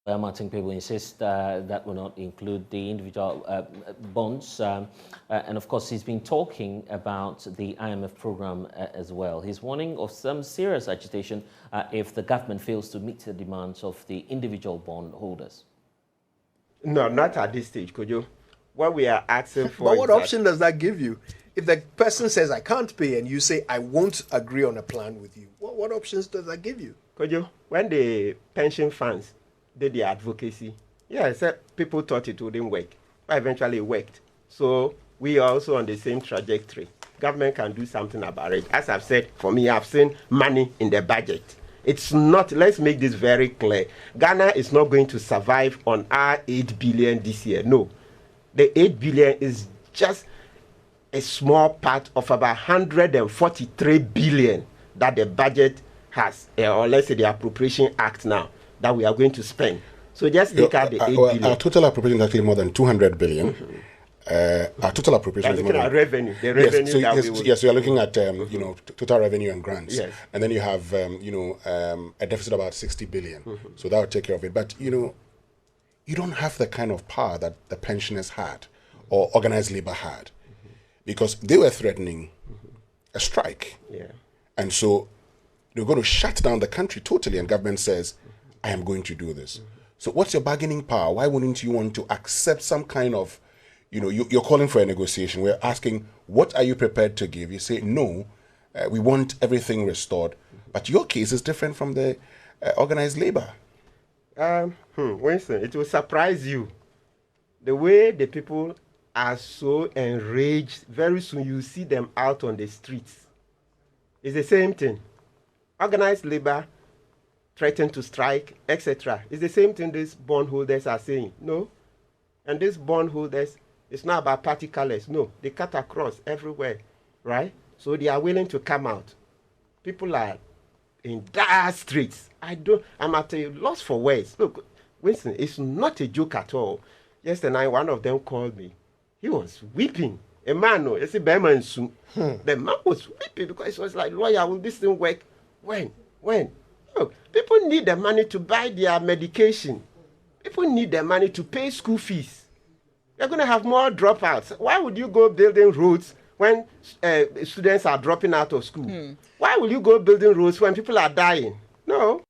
Speaker 1: Martin people insist that will not include the individual bonds. And of course, he's been talking about the IMF program as well. He's warning of some serious agitation if the government fails to meet the demands of the individual bond holders.
Speaker 20: No, not at this stage, could you? What we are asking for
Speaker 21: But what
Speaker 20: is
Speaker 21: option does that give you? If the person says, I can't pay, and you say, I won't agree on a plan with you, what options does that give you?
Speaker 20: Could you? When the pension funds did the advocacy, people thought it wouldn't work, but eventually it worked. So we are also on the same trajectory. Government can do something about it. As I've said, for me, I've seen money in the budget. It's not, let's make this very clear. Ghana is not going to survive on our 8 billion this year. No. The 8 billion is just a small part of about 143 billion that the budget has, or let's say the Appropriation Act now, that we are going to spend. So just take out the 8 billion.
Speaker 22: Our total appropriation is actually more than 200 billion. Our total appropriation is more than
Speaker 20: revenue. The revenue
Speaker 22: so,
Speaker 20: that
Speaker 22: yes, we are looking at total revenue and grants.
Speaker 20: Yes.
Speaker 22: And then you have a deficit of about 60 billion. So that will take care of it. But you don't have the kind of power that the pensioners had or organized labor had, because they were threatening a strike.
Speaker 20: Yeah.
Speaker 22: And so they're going to shut down the country totally, and government says, I am going to do this. So what's your bargaining power? Why wouldn't you want to accept some kind of, you're calling for a negotiation. We're asking, what are you prepared to give? You say, no, we want everything restored. But your case is different from the organized labor.
Speaker 20: Winston, it will surprise you. The way the people are so enraged, very soon you see them out on the streets. It's the same thing. Organized labor threaten to strike, etc. It's the same thing these bondholders are saying. No. And these bondholders, it's not about party colors. No. They cut across everywhere. Right? So they are willing to come out. People are in dire straits. I'm at a loss for words. Look, Winston, it's not a joke at all. Yesterday, one of them called me. He was weeping. A man, no, it's a bear soon. The man was weeping because it was like, lawyer, will this thing work? When? Look, people need the money to buy their medication. People need the money to pay school fees. You're going to have more dropouts. Why would you go building roads when students are dropping out of school? Why will you go building roads when people are dying? No.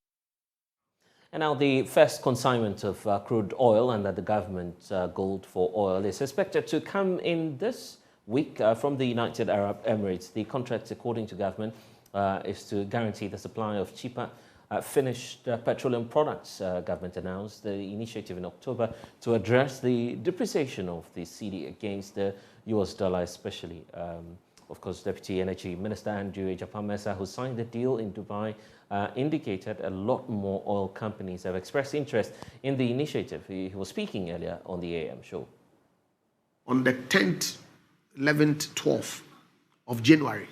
Speaker 1: And now the first consignment of crude oil under the government gold for oil is expected to come in this week from the United Arab Emirates. The contract, according to government, is to guarantee the supply of cheaper finished petroleum products. Government announced the initiative in October to address the depreciation of the cedi against the US dollar especially. Of course, Deputy Energy Minister Andrew Ejapamesa, who signed the deal in Dubai, indicated a lot more oil companies have expressed interest in the initiative. He was speaking earlier on the AM show.
Speaker 23: On the 10th, 11th, 12th of January,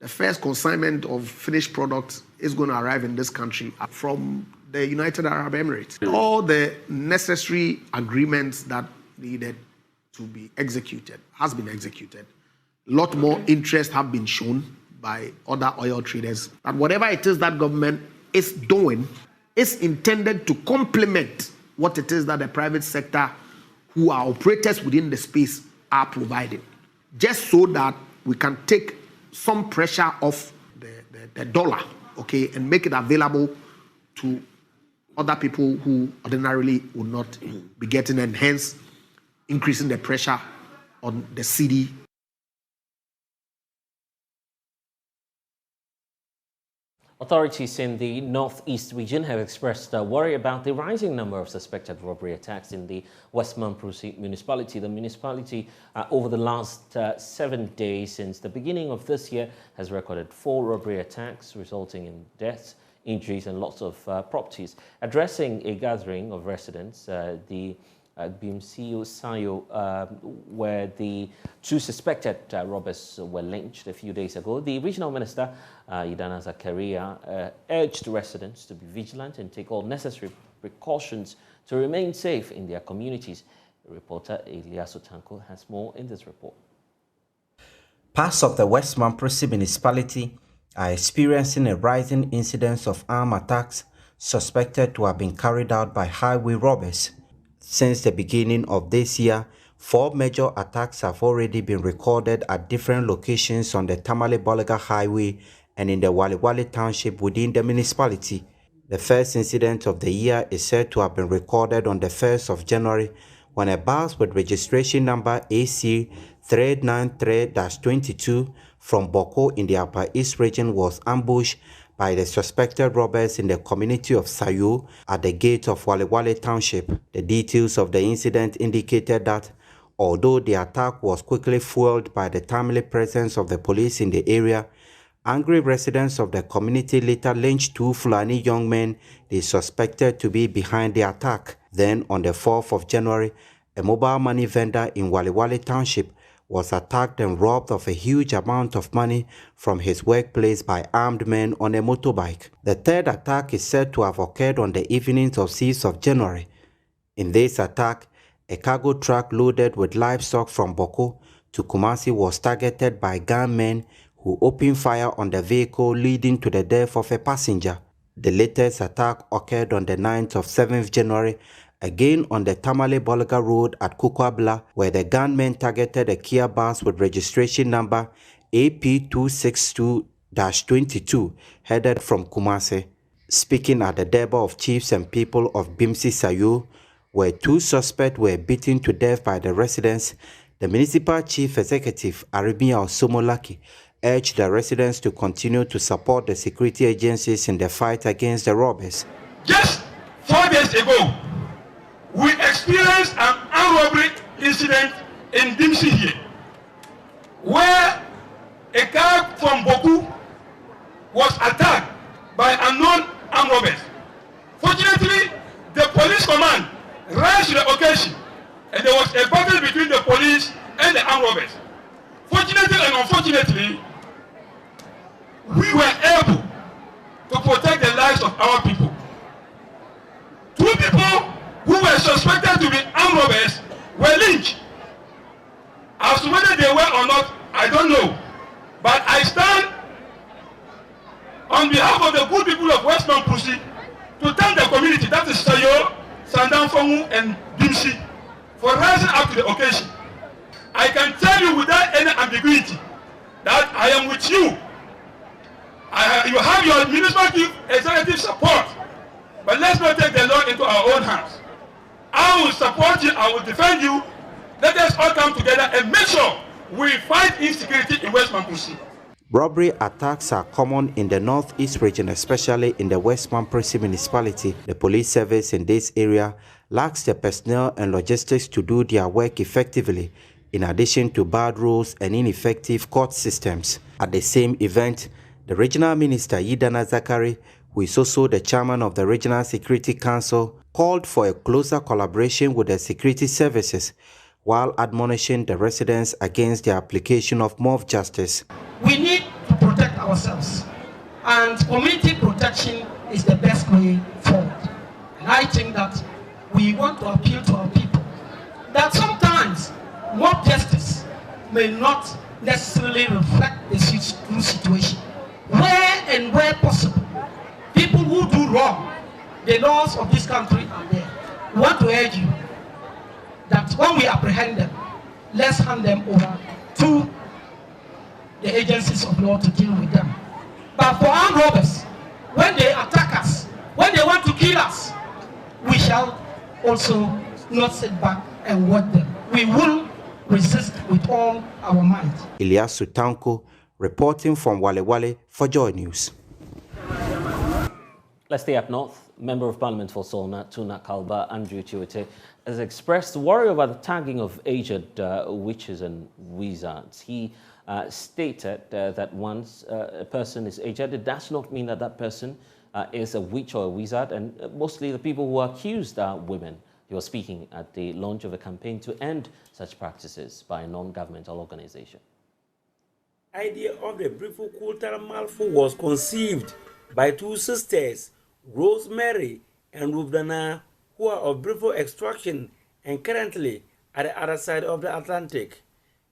Speaker 23: the first consignment of finished products is going to arrive in this country from the United Arab Emirates. All the necessary agreements that needed to be executed has been executed. A lot more interest have been shown by other oil traders. And whatever it is that government is doing is intended to complement what it is that the private sector who are operators within the space are providing, just so that we can take some pressure off the dollar, okay, and make it available to other people who ordinarily would not be getting, and hence increasing the pressure on the cedi.
Speaker 1: Authorities in the northeast region have expressed worry about the rising number of suspected robbery attacks in the West Mamprusi municipality. The municipality, over the last 7 days since the beginning of this year, has recorded 4 robbery attacks, resulting in deaths, injuries, and loss of properties. Addressing a gathering of residents, the Bimsio Sayo, where the two suspected robbers were lynched a few days ago. The regional minister, Idana Zakaria, urged residents to be vigilant and take all necessary precautions to remain safe in their communities. Reporter Elias Otanko has more in this report.
Speaker 3: Parts of the West Mampresi municipality are experiencing a rising incidence of armed attacks suspected to have been carried out by highway robbers. Since the beginning of this year, 4 major attacks have already been recorded at different locations on the Tamale-Bolaga Highway and in the Waliwali Township within the municipality. The first incident of the year is said to have been recorded on the 1st of January when a bus with registration number AC 393-22 from Boko in the Upper East region was ambushed by the suspected robbers in the community of Sayu at the gate of Waliwali Township. The details of the incident indicated that although the attack was quickly fueled by the timely presence of the police in the area, angry residents of the community later lynched 2 Fulani young men they suspected to be behind the attack. Then on the 4th of January, a mobile money vendor in Waliwali Township was attacked and robbed of a huge amount of money from his workplace by armed men on a motorbike. The third attack is said to have occurred on the evenings of 6th of January. In this attack, a cargo truck loaded with livestock from Boko to Kumasi was targeted by gunmen who opened fire on the vehicle, leading to the death of a passenger. The latest attack occurred on the 9th of 7th January, again on the Tamale-Bolaga Road at Kukwabla, where the gunmen targeted a Kia bus with registration number AP262-22 headed from Kumasi. Speaking at the Durbar of Chiefs and People of Bimsi Sayu, where 2 suspects were beaten to death by the residents, the municipal chief executive, Arabia Osomolaki, urged the residents to continue to support the security agencies in the fight against the robbers.
Speaker 4: Just 4 days ago, we experienced an armed robbery incident in Dimsi here, where a car from Boku was attacked by unknown armed robbers. Fortunately, the police command rushed to the occasion, and there was a battle between the police and the armed robbers. Fortunately and unfortunately, we were able to protect the lives of our people. 2 people who were suspected to be armed robbers were lynched. As to whether they were or not, I don't know. But I stand on behalf of the good people of West Mampresi to thank the community, that is Sayo, Sandanfongu, and Bimsi, for rising up to the occasion. I can tell you without any ambiguity that I am with you. You have your municipal executive support, but let's not take the law into our own hands. I will support you, I will defend you. Let us all come together and make sure we fight insecurity in West Mampresi.
Speaker 3: Robbery attacks are common in the northeast region, especially in the West Mampresi municipality. The police service in this area lacks the personnel and logistics to do their work effectively, in addition to bad roads and ineffective court systems. At the same event, the regional minister, Idana Zakari, who is also the chairman of the Regional Security Council, called for a closer collaboration with the security services while admonishing the residents against the application of mob justice.
Speaker 6: We need to protect ourselves, and community protection is the best way forward. And I think that we want to appeal to our people that sometimes mob justice may not necessarily reflect the true situation. Where possible, people who do wrong, the laws of this country are there. We want to urge you that when we apprehend them, let's hand them over to the agencies of law to deal with them. But for armed robbers, when they attack us, when they want to kill us, we shall also not sit back and watch them. We will resist with all our might.
Speaker 3: Elias Sutanko, reporting from Wale for Joy News.
Speaker 1: Let's stay up north. Member of Parliament for Solna, Tuna Kalba, Andrew Chiwete, has expressed worry over the tagging of aged witches and wizards. He stated that once a person is aged, it does not mean that that person is a witch or a wizard, and mostly the people who are accused are women. He was speaking at the launch of a campaign to end such practices by a non-governmental organization.
Speaker 5: Idea of the Brifo Cultural Malfo was conceived by two sisters, Rosemary and Rubdana, who are of Brifo extraction and currently at the other side of the Atlantic.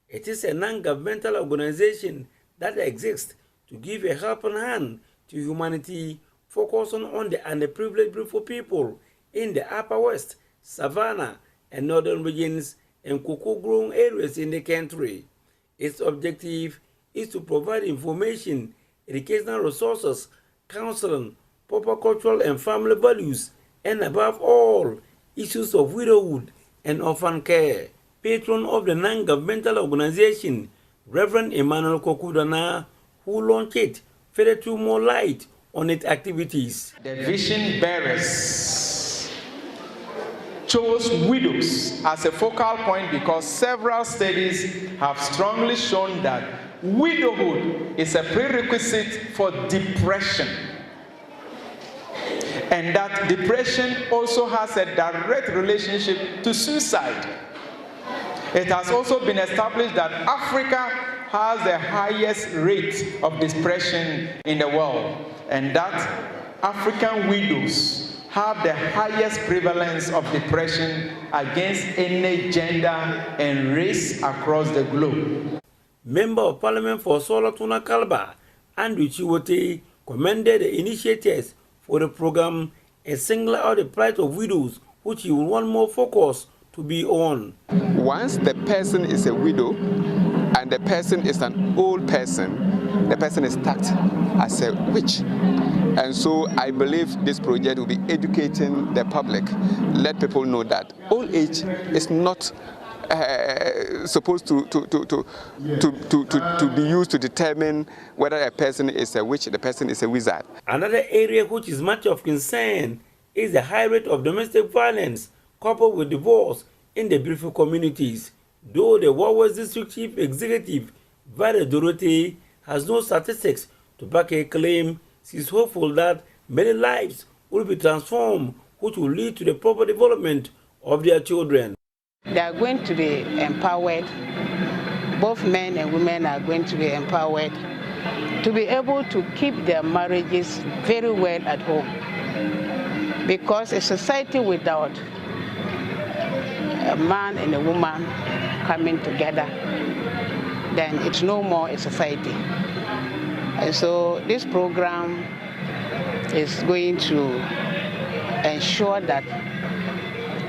Speaker 5: It is a non-governmental organization that exists to give a helping hand to humanity, focusing on the underprivileged Brifo people in the Upper West, Savannah, and northern regions and cocoa-growing areas in the country. Its objective is to provide information, educational resources, counseling, proper cultural and family values, and above all, issues of widowhood and orphan care. Patron of the non-governmental organization, Reverend Emmanuel Kokudana, who launched it, further threw more light on its activities.
Speaker 7: The vision bearers chose widows as a focal point because several studies have strongly shown that widowhood is a prerequisite for depression, and that depression also has a direct relationship to suicide. It has also been established that Africa has the highest rate of depression in the world, and that African widows have the highest prevalence of depression against any gender and race across the globe.
Speaker 5: Member of Parliament for Solotuna Kalba, Andrew Chiwote, commended the initiators for the program and singled out the plight of widows, which he would want more focus to be on.
Speaker 8: Once the person is a widow and the person is an old person, the person is tagged as a witch. And so I believe this project will be educating the public, let people know that old age is not supposed to be used to determine whether a person is a witch, the person is a wizard.
Speaker 5: Another area which is much of concern is the high rate of domestic violence coupled with divorce in the Brifo communities. Though the Warwards District Chief Executive, Vada Dorothy, has no statistics to back her claim, she is hopeful that many lives will be transformed, which will lead to the proper development of their children.
Speaker 24: They are going to be empowered. Both men and women are going to be empowered to be able to keep their marriages very well at home. Because a society without a man and a woman coming together, then it's no more a society. And so this program is going to ensure that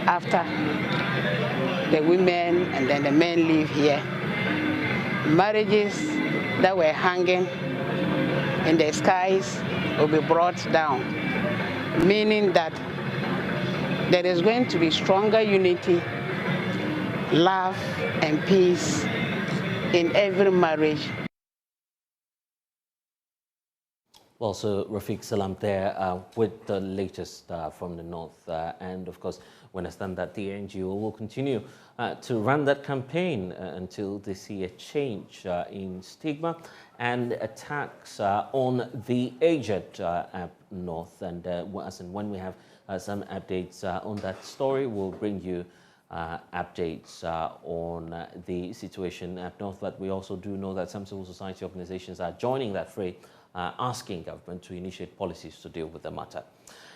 Speaker 24: after the women and then the men live here, marriages that were hanging in the skies will be brought down, meaning that there is going to be stronger unity, love, and peace in every marriage.
Speaker 1: Well, so Rafiq Salam there with the latest from the north. And of course, we understand that the NGO will continue to run that campaign until they see a change in stigma and attacks on the aged up north. And as and when we have some updates on that story, we'll bring you updates on the situation up north. But we also do know that some civil society organizations are joining that fray, asking government to initiate policies to deal with the matter.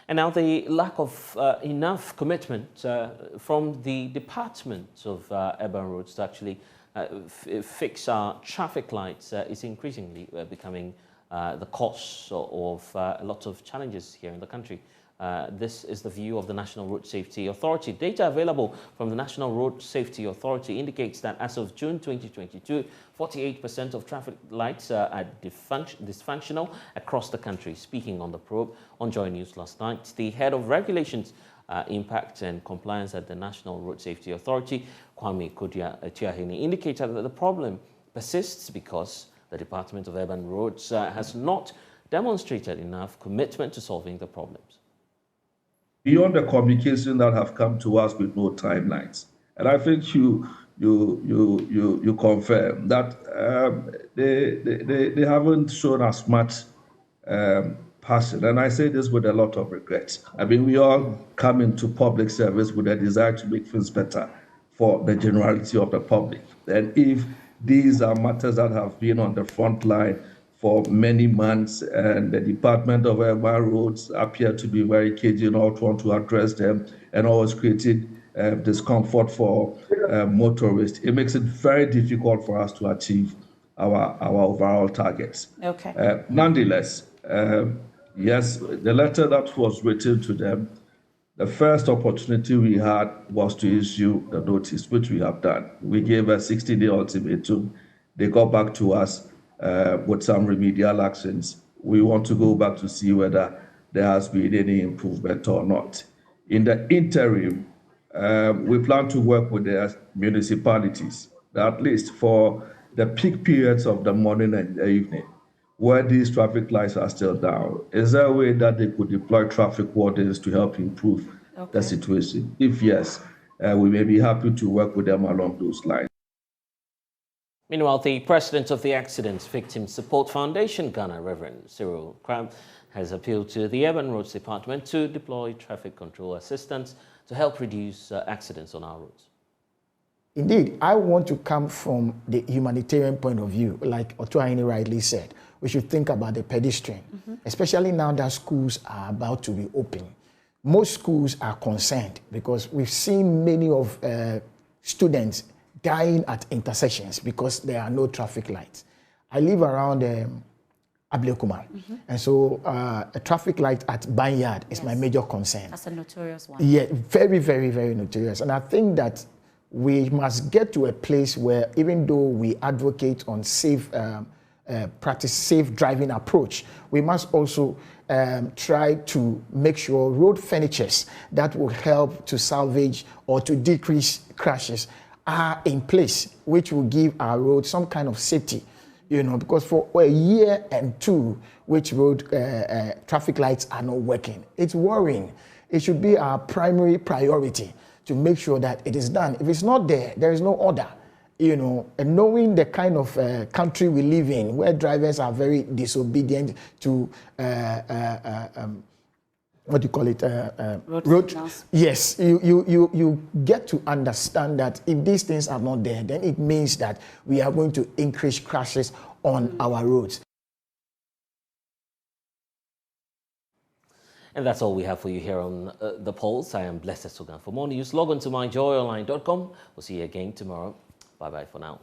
Speaker 1: And now the lack of enough commitment from the Department of Urban Roads to actually fix our traffic lights is increasingly becoming the cause of a lot of challenges here in the country. This is the view of the National Road Safety Authority. Data available from the National Road Safety Authority indicates that as of June 2022, 48% of traffic lights are dysfunctional across the country. Speaking on the probe on JoyNews last night, the head of regulations, impact and compliance at the National Road Safety Authority, Kwame Tiahini, indicated that the problem persists because the Department of Urban Roads has not demonstrated enough commitment to solving the problems.
Speaker 25: Beyond the communication that have come to us with no timelines, and I think you confirm that they haven't shown as much passion. And I say this with a lot of regret. I mean, we all come into public service with a desire to make things better for the generality of the public. And if these are matters that have been on the front line for many months, and the Department of Urban Roads appear to be very cagey, not want to address them, and always creating discomfort for motorists, it makes it very difficult for us to achieve our overall targets.
Speaker 2: Okay.
Speaker 25: Nonetheless, yes, the letter that was written to them, the first opportunity we had was to issue the notice, which we have done. We gave a 60-day ultimatum. They got back to us with some remedial actions. We want to go back to see whether there has been any improvement or not. In the interim, we plan to work with the municipalities, at least for the peak periods of the morning and the evening, where these traffic lights are still down. Is there a way that they could deploy traffic wardens to help improve the situation? If yes, we may be happy to work with them along those lines.
Speaker 1: Meanwhile, the president of the Accident Victim Support Foundation, Ghana, Reverend Cyril Cramp, has appealed to the Urban Roads Department to deploy traffic control assistance to help reduce accidents on our roads.
Speaker 9: Indeed, I want to come from the humanitarian point of view, like Otuaini rightly said. We should think about the pedestrian, especially now that schools are about to be open. Most schools are concerned because we've seen many of students dying at intersections because there are no traffic lights. I live around Ablekuma, and so a traffic light at Banyard is my major concern.
Speaker 10: That's a notorious one.
Speaker 9: Yeah, very, very, very notorious. And I think that we must get to a place where, even though we advocate on safe driving approach, we must also try to make sure road furnitures that will help to salvage or to decrease crashes are in place, which will give our roads some kind of safety. You know, because for a year and two, which road traffic lights are not working, it's worrying. It should be our primary priority to make sure that it is done. If it's not there, there is no order. You know, and knowing the kind of country we live in, where drivers are very disobedient to what do you call it? Road. Yes, you get to understand that if these things are not there, then it means that we are going to increase crashes on our roads.
Speaker 1: And that's all we have for you here on The Pulse. I am Blessed Sogah. For more news, log on to myjoyonline.com. We'll see you again tomorrow. Bye-bye for now.